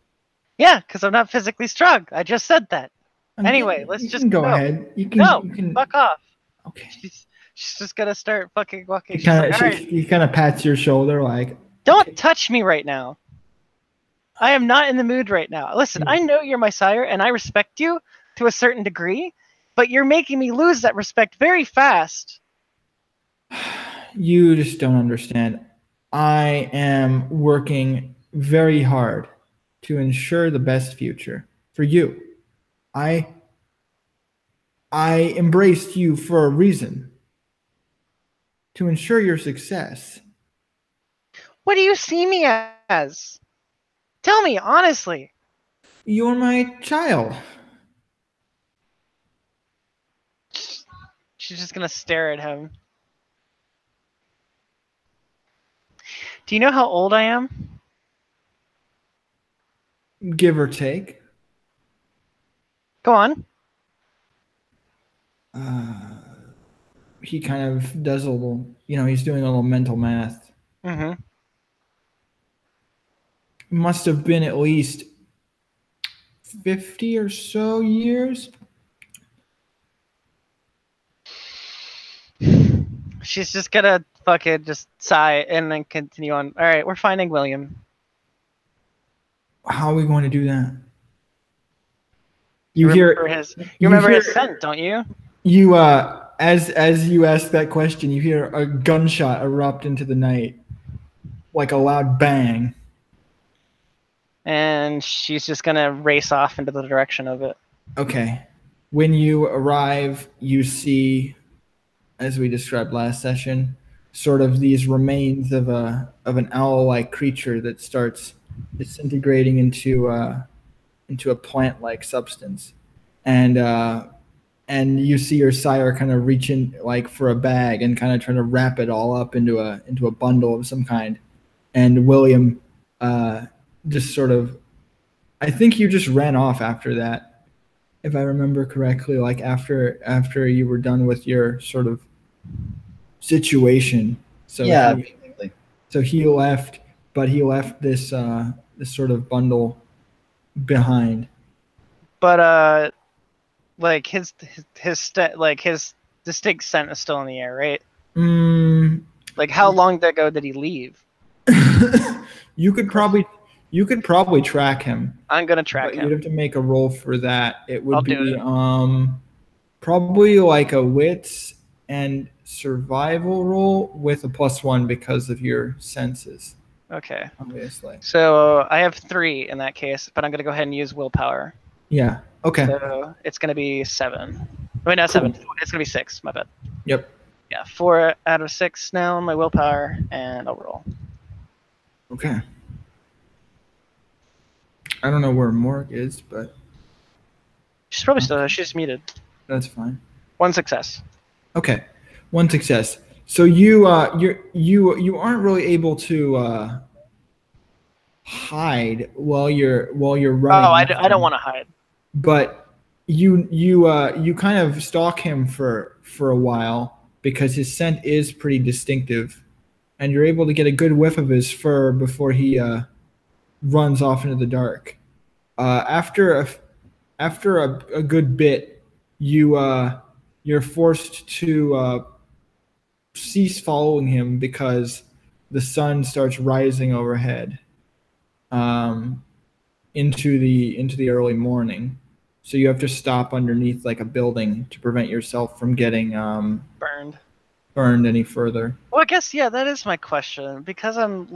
Yeah, because I'm not physically strong. I just said that. Anyway, let's just go ahead. You can fuck off. Okay. She's just gonna start fucking walking. He kind of pats your shoulder like, don't touch me right now. I am not in the mood right now. Listen, I know you're my sire and I respect you to a certain degree, but you're making me lose that respect very fast. You just don't understand. I am working very hard to ensure the best future for you. I embraced you for a reason. To ensure your success. What do you see me as? Tell me, honestly. You're my child. She's just gonna stare at him. Do you know how old I am? Give or take. Go on. He kind of does a little, you know, he's doing a little mental math. Mm-hmm. Must have been at least 50 or so years. She's just gonna fucking just sigh and then continue on. All right, we're finding Williem. How are we going to do that? You remember his scent, don't you? You as you ask that question, you hear a gunshot erupt into the night, like a loud bang. And she's just gonna race off into the direction of it. Okay. When you arrive, you see, as we described last session, sort of these remains of an owl-like creature that starts disintegrating into a plant-like substance, and you see your sire kind of reach in like for a bag and kind of trying to wrap it all up into a bundle of some kind, and Williem just sort of, I think you just ran off after that. if I remember correctly, like after you were done with your sort of situation. So yeah, he, basically. so he left, but he left this this sort of bundle behind. But like his distinct scent is still in the air, right? Like how long ago did he leave? You could probably track him. I'm gonna track him. You'd have to make a roll for that. It would I'll be do it. probably like a wits and survival roll with a +1 because of your senses. Okay. Obviously. So I have 3 in that case, but I'm gonna go ahead and use willpower. Yeah. Okay. So it's gonna be 7. I mean, not 7. It's gonna be 6. My bad. Yep. Yeah, 4 out of 6 now on my willpower, and I'll roll. Okay. I don't know where Morg is, but She's probably still. She's muted. that's fine. 1 success. Okay, 1 success. So you aren't really able to hide while you're running. Oh, I don't want to hide. But you kind of stalk him for a while because his scent is pretty distinctive, and you're able to get a good whiff of his fur before he runs off into the dark. After a good bit, you're forced to cease following him because the sun starts rising overhead into the early morning. So you have to stop underneath like a building to prevent yourself from getting burned any further. Well, I guess that is my question, because I'm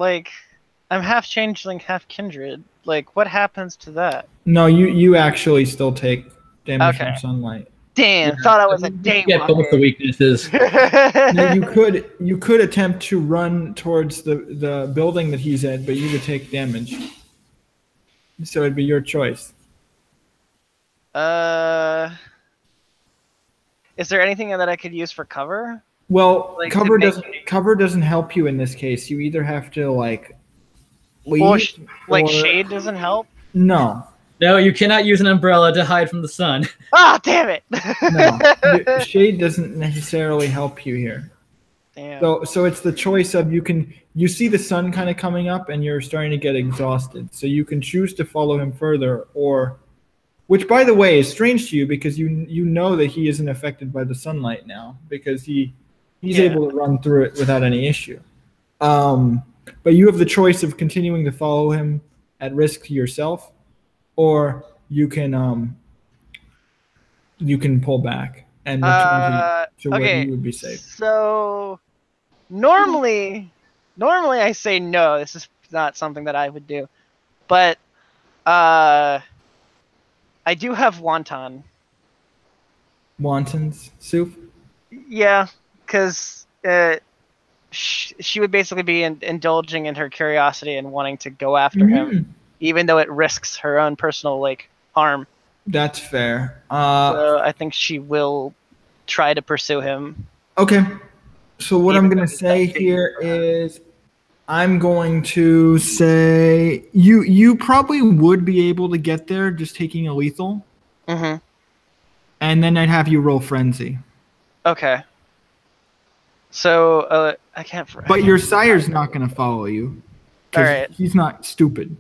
half changeling, half kindred. Like, what happens to that? No, you actually still take damage from sunlight. Damn, thought I was a daywalker. Get both the weaknesses. Now, you could attempt to run towards the building that he's in, but you would take damage. So it'd be your choice. Is there anything that I could use for cover? Well, cover doesn't help you in this case. You either have to leave, or shade doesn't help? No. No, you cannot use an umbrella to hide from the sun. Ah, damn it! No, shade doesn't necessarily help you here. Damn. So it's the choice of you see the sun kind of coming up and you're starting to get exhausted. So you can choose to follow him further, or, which by the way is strange to you because you know that he isn't affected by the sunlight now because he's able to run through it without any issue. But you have the choice of continuing to follow him at risk to yourself, or you can pull back and return to where you would be safe. So normally I say no. This is not something that I would do, but I do have wonton. Wontons soup? Yeah, because she would basically be indulging in her curiosity and wanting to go after him, even though it risks her own personal harm. That's fair. So I think she will try to pursue him. Okay. So what I'm going to say here is I'm going to say you probably would be able to get there just taking a lethal. Mm-hmm. And then I'd have you roll frenzy. Okay. So I can't. But your sire's not going to follow you. All right. He's not stupid.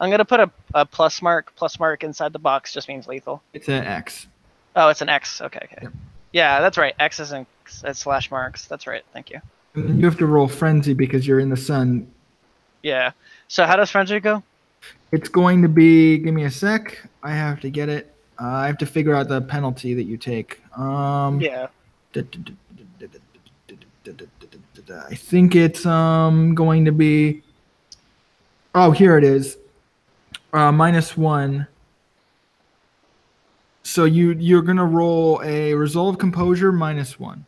I'm going to put a plus mark. Plus mark inside the box just means lethal. It's an X. Oh, it's an X. Okay. Yep. Yeah, that's right. X is slash marks. That's right. Thank you. You have to roll frenzy because you're in the sun. Yeah. So how does frenzy go? It's going to be. Give me a sec. I have to get it. I have to figure out the penalty that you take. Yeah. I think it's going to be. Oh, here it is. -1. So you're gonna roll a resolve composure -1.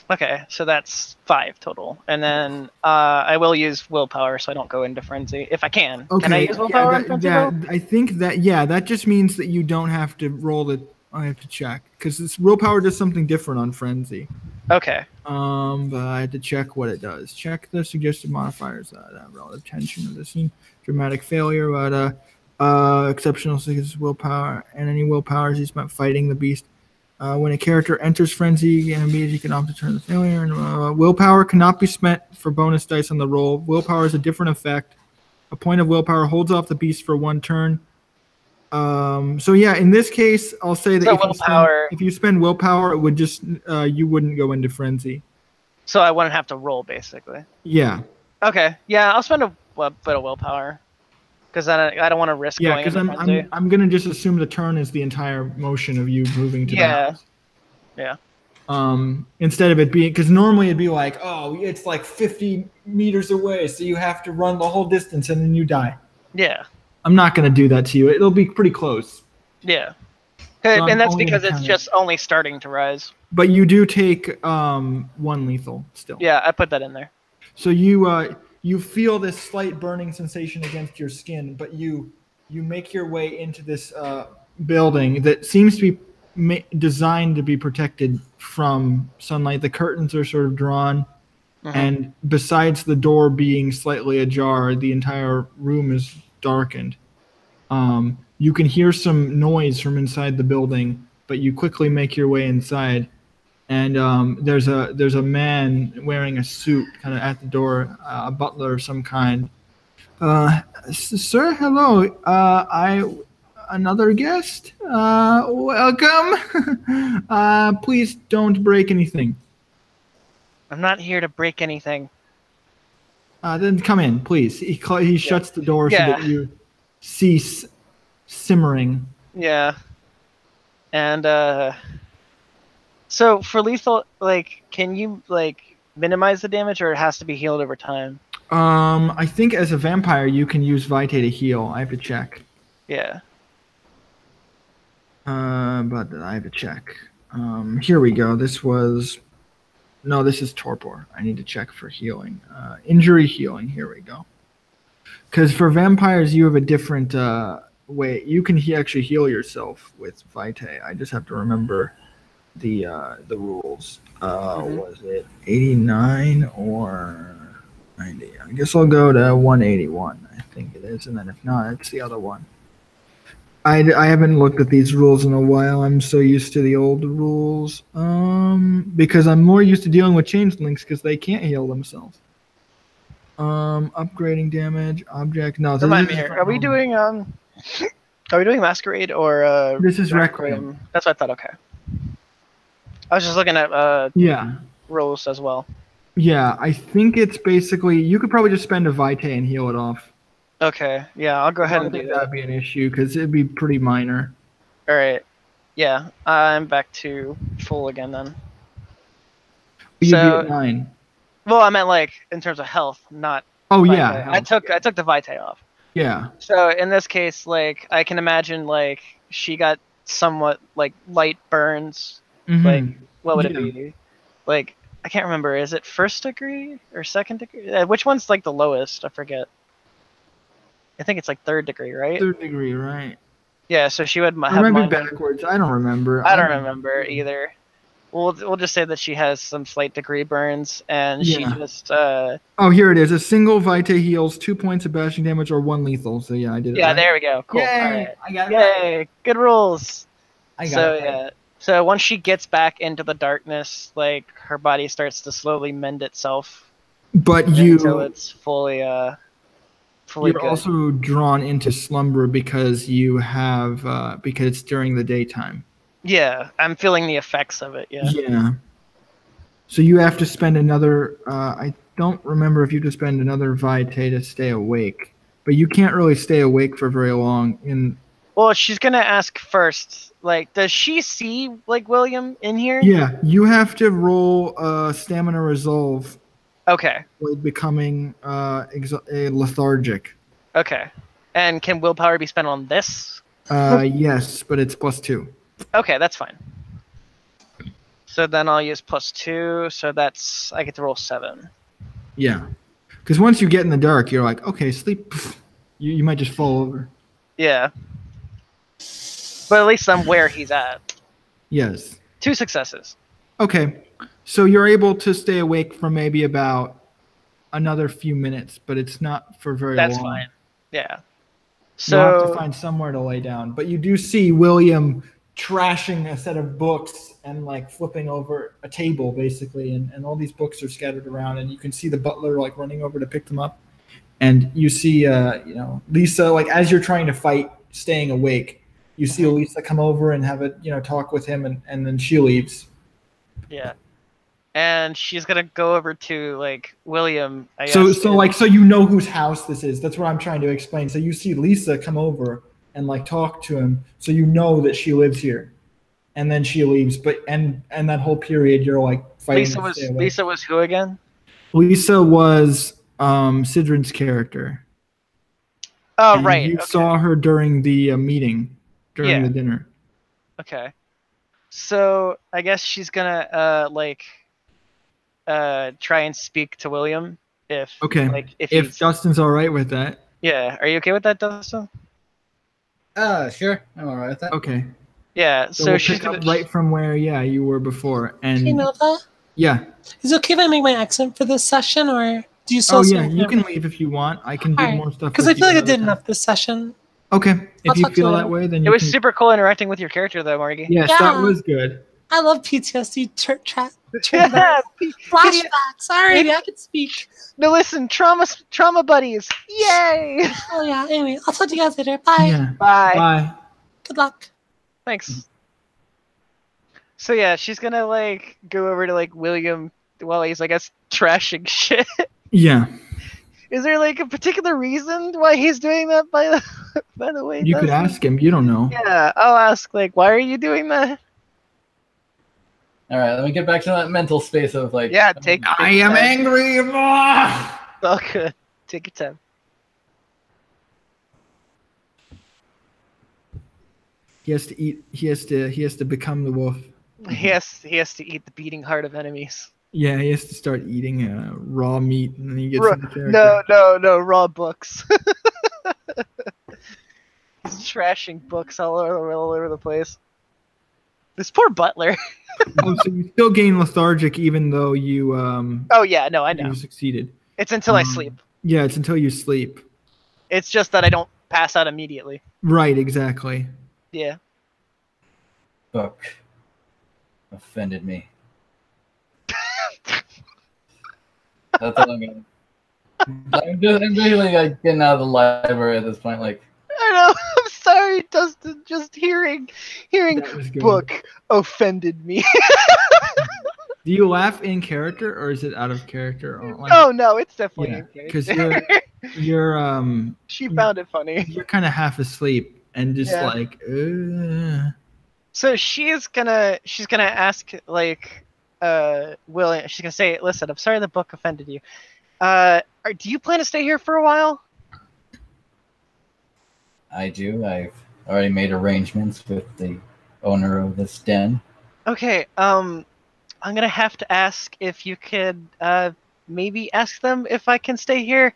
Okay, so that's 5 total, and then I will use willpower, so I don't go into frenzy if I can. Okay. Can I use willpower in frenzy? I think that just means that you don't have to roll the. I have to check because this willpower does something different on frenzy. Okay. But I had to check what it does. Check the suggested modifiers. Relative tension of the scene, dramatic failure. But Exceptional is willpower, and any willpower is spent fighting the beast. When a character enters frenzy, enemies you can opt to turn the failure. And willpower cannot be spent for bonus dice on the roll. Willpower is a different effect. A point of willpower holds off the beast for 1 turn. So yeah, in this case, I'll say that if you spend willpower, it would just you wouldn't go into frenzy. So I wouldn't have to roll, basically. Yeah. Okay. Yeah, I'll spend a bit of willpower because I don't want to risk going into frenzy. Yeah, I'm gonna just assume the turn is the entire motion of you moving to the house. Yeah. Instead of it being, because normally it'd be like, oh, it's like 50 meters away, so you have to run the whole distance and then you die. Yeah. I'm not going to do that to you. It'll be pretty close. Yeah. So and that's because it's just only starting to rise. But you do take 1 lethal still. Yeah, I put that in there. So you feel this slight burning sensation against your skin, but you make your way into this building that seems to be designed to be protected from sunlight. The curtains are sort of drawn, and besides the door being slightly ajar, the entire room is darkened. You can hear some noise from inside the building, but you quickly make your way inside, and there's a man wearing a suit kind of at the door, a butler of some kind. Sir, hello. Another guest. Welcome. Please don't break anything. I'm not here to break anything. Then come in, please. He shuts the door so that you cease simmering. Yeah. And so for lethal, like, can you like minimize the damage, or it has to be healed over time? I think as a vampire you can use Vitae to heal. I have to check. Yeah. But I have to check. Here we go. This is torpor. I need to check for healing. Injury healing. Here we go. Because for vampires, you have a different way. You can actually heal yourself with Vitae. I just have to remember the rules. Was it 89 or 90? I guess I'll go to 181. I think it is, and then if not, it's the other one. I haven't looked at these rules in a while. I'm so used to the old rules. Because I'm more used to dealing with changelings because they can't heal themselves. Upgrading damage, object. No, are we doing Masquerade or this is Requiem? That's what I thought. Okay. I was just looking at rules as well. Yeah, I think it's basically you could probably just spend a Vitae and heal it off. Okay, yeah, I'll go ahead and do that. That'd be an issue because it'd be pretty minor. All right, yeah, I'm back to full again then. You'd be at 9. Well, I meant like in terms of health, not. Oh Vitae. yeah, I took the Vitae off. Yeah. So in this case, like I can imagine like she got somewhat like light burns. Like what would it be? Like I can't remember. Is it 1st degree or 2nd degree? Which one's like the lowest? I forget. I think it's like 3rd degree, right? 3rd degree, right? Yeah, so she would have maybe backwards. I don't remember. I don't remember either. We'll just say that she has some slight degree burns, and she just. Oh, here it is. A single Vitae heals 2 points of bashing damage or 1 lethal. So yeah, I did it. Yeah, right. There we go. Cool. Yay! All right. I got it. Yay! Right. Good rules. I got it. Yeah. So once she gets back into the darkness, like her body starts to slowly mend itself. But until it's fully you're good. Also drawn into slumber because you have because it's during the daytime. Yeah, I'm feeling the effects of it. Yeah. Yeah. So you have to spend another. I don't remember if you have to spend another Vitae to stay awake, but you can't really stay awake for very long. Well, she's gonna ask first. Like, does she see like Williem in here? Yeah, you have to roll stamina resolve. Okay. With becoming lethargic. Okay. And can willpower be spent on this? Yes, but it's +2. Okay, that's fine. So then I'll use +2. So I get to roll 7. Yeah, because once you get in the dark, you're like, okay, sleep. You might just fall over. Yeah. But at least I'm where he's at. Yes. 2 successes. Okay. So you're able to stay awake for maybe about another few minutes, but it's not for very long. That's fine. Yeah. So you'll have to find somewhere to lay down. But you do see Williem trashing a set of books and like flipping over a table basically, and all these books are scattered around, and you can see the butler like running over to pick them up. And you see Lisa, like as you're trying to fight staying awake, you see Lisa come over and have a talk with him, and then she leaves. Yeah. And she's gonna go over to like Williem. So you know whose house this is. That's what I'm trying to explain. So you see Lisa come over and like talk to him, so you know that she lives here, and then she leaves. But and that whole period, you're like fighting. Lisa was who again? Lisa was Sidrin's character. Oh, and right. You saw her during the meeting, during the dinner. Okay. So I guess she's gonna try and speak to Williem if Dustin's all right with that. Yeah, are you okay with that, Dustin? Sure, I'm all right with that. Okay. Yeah, so we'll she's pick up right from where you were before, and you know that? Yeah. Is it okay if I make my accent for this session, or do you still? Oh yeah, you can leave if you want. I can do more stuff because I feel like I did enough this session. Okay, if you feel that way, then it was super cool interacting with your character, though, Morgie. Yes, that was good. I love PTSD. Flashback. Sorry, I can speak. No, listen, trauma buddies. Yay! Oh yeah. Anyway, I'll talk to you guys later. Bye. Yeah. Bye. Bye. Good luck. Thanks. So yeah, she's gonna like go over to like Williem while he's I guess trashing shit. Yeah. Is there like a particular reason why he's doing that? By the way, you could ask him. You don't know. Yeah, I'll ask. Like, why are you doing that? All right, let me get back to that mental space of like. Yeah, I am angry. Oh, good. Take your time. He has to eat. He has to become the wolf. He has to eat the beating heart of enemies. Yeah, he has to start eating raw meat, and then he gets into character. No, raw books. He's trashing books all over the place. This poor butler. Oh, so you still gain lethargic even though you Oh yeah, no, I know. You succeeded. It's until I sleep. Yeah, it's until you sleep. It's just that I don't pass out immediately. Right, exactly. Yeah. Book offended me. That's all I'm going. I'm really like getting out of the library at this point. Like, I know. I'm sorry, Dustin. Just hearing book offended me. Do you laugh in character or is it out of character? Oh no, it's definitely in character. Because you're She found it funny. You're kind of half asleep and just like. So she's gonna ask like Williem. She's gonna say, "Listen, I'm sorry the book offended you. Do you plan to stay here for a while?" I do. I've already made arrangements with the owner of this den. Okay. I'm gonna have to ask if you could maybe ask them if I can stay here,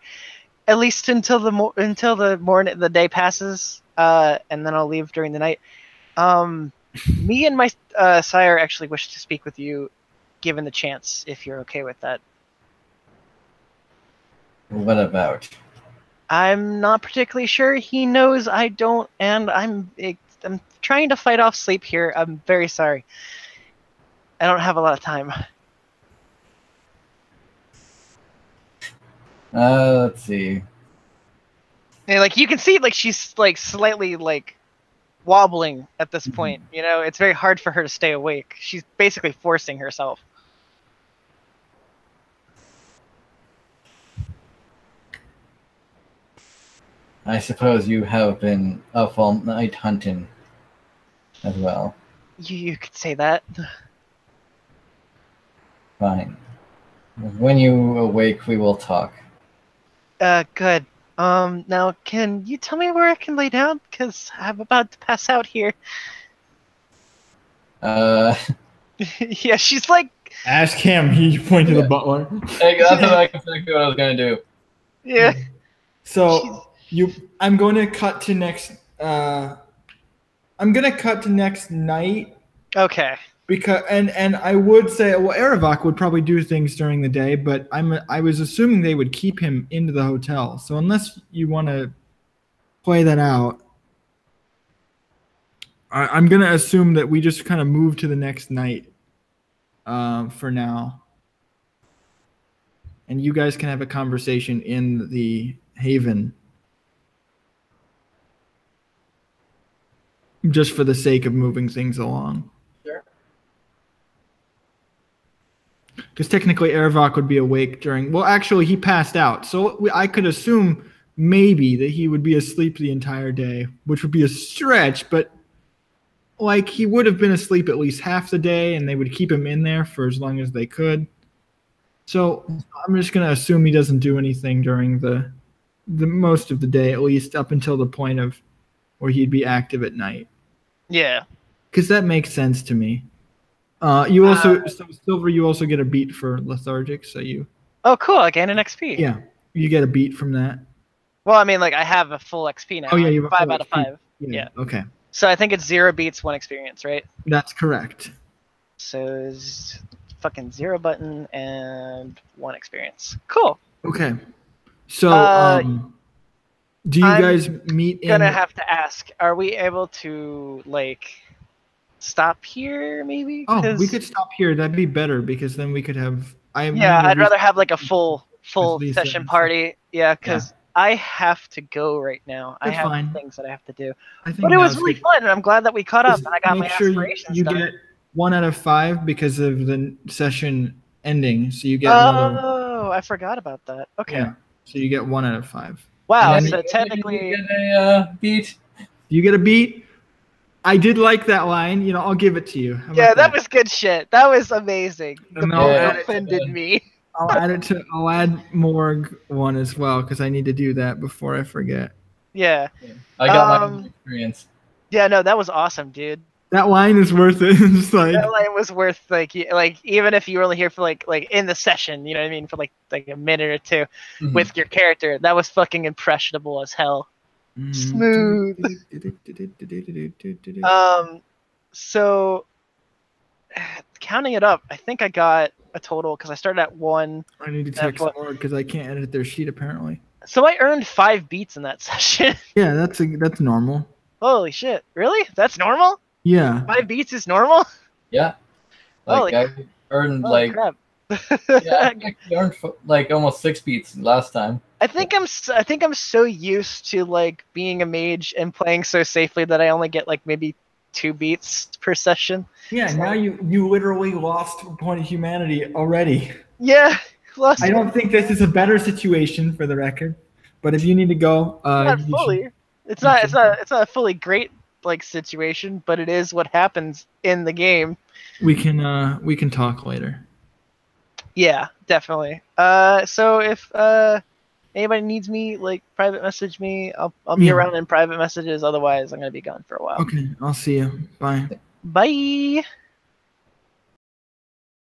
at least until the day passes, and then I'll leave during the night. Me and my sire actually wish to speak with you, given the chance, if you're okay with that. What about? I'm not particularly sure. He knows I don't, and I'm trying to fight off sleep here. I'm very sorry. I don't have a lot of time. Let's see. And like you can see, like she's like slightly like wobbling at this point. You know, it's very hard for her to stay awake. She's basically forcing herself. I suppose you have been up all night hunting as well. You could say that. Fine. When you awake, we will talk. Good. Now, can you tell me where I can lay down? Because I'm about to pass out here. Yeah, she's like... Ask him. He pointed to the butler. Hey, that's exactly what I was going to do. Yeah. So... I'm going to cut to next. I'm going to cut to next night. Okay. Because and I would say, well, Erravok would probably do things during the day, but I was assuming they would keep him into the hotel. So unless you want to play that out, I'm gonna assume that we just kind of move to the next night, for now, and you guys can have a conversation in the Haven, just for the sake of moving things along. Sure. Because technically, Erravok would be awake during. Well, actually, he passed out, so I could assume maybe that he would be asleep the entire day, which would be a stretch, but. Like, he would have been asleep at least half the day, and they would keep him in there for as long as they could. So I'm just going to assume he doesn't do anything during the most of the day, at least up until the point of where he'd be active at night. Yeah. Because that makes sense to me. You also, Silver, you also get a beat for lethargic, so you... Oh, cool. I gain an XP. Yeah, you get a beat from that. Well, I mean, like, I have a full XP now. Oh, yeah, you have a 5 full out of 5. Yeah. Okay. So I think it's 0 beats, 1 experience, right? That's correct. So it's fucking 0 button and 1 experience. Cool. Okay. So, do you guys meet in... I'm gonna have to ask, are we able to, like, stop here, maybe? Oh, we could stop here. That'd be better, because then we could have... I'd rather have, like, a full session party. Yeah, because... I have to go right now. That's I have fine. Things that I have to do. But it was really fun, and I'm glad that we caught up, and I got my sure aspirations you done. get 1 out of 5 because of the session ending, so you get another... Oh, I forgot about that. Okay. Yeah, so you get 1 out of 5. Wow, so technically... You get a beat. You get a beat? I did like that line. You know, I'll give it to you. Yeah, that was good shit. That was amazing. And The offended me. I'll add Morg 1 as well, because I need to do that before I forget. Yeah. I got my experience. Yeah, no, that was awesome, dude. That line is worth it. It's like... That line was worth, like even if you were only here for like in the session, you know what I mean, for like a minute or two with your character, that was fucking impressionable as hell. Smooth. So counting it up, I think I got a total, because I started at 1. I need to text Morg because I can't edit their sheet apparently. So I earned 5 beats in that session. Yeah, that's normal. Holy shit! Really? That's normal? Yeah. 5 beats is normal? Yeah. Like, I earned like... crap. Yeah, I earned like almost 6 beats last time. I think I'm so used to like being a mage and playing so safely that I only get like maybe 2 beats per session. Yeah, now you literally lost a point of humanity already. Yeah, lost. I don't think this is a better situation, for the record. But if you need to go, not fully. It's not a fully great like situation, but it is what happens in the game. We can talk later. Yeah, definitely. So if anybody needs me, like, private message me. I'll be around in private messages. Otherwise, I'm gonna be gone for a while. Okay, I'll see you. Bye. Bye.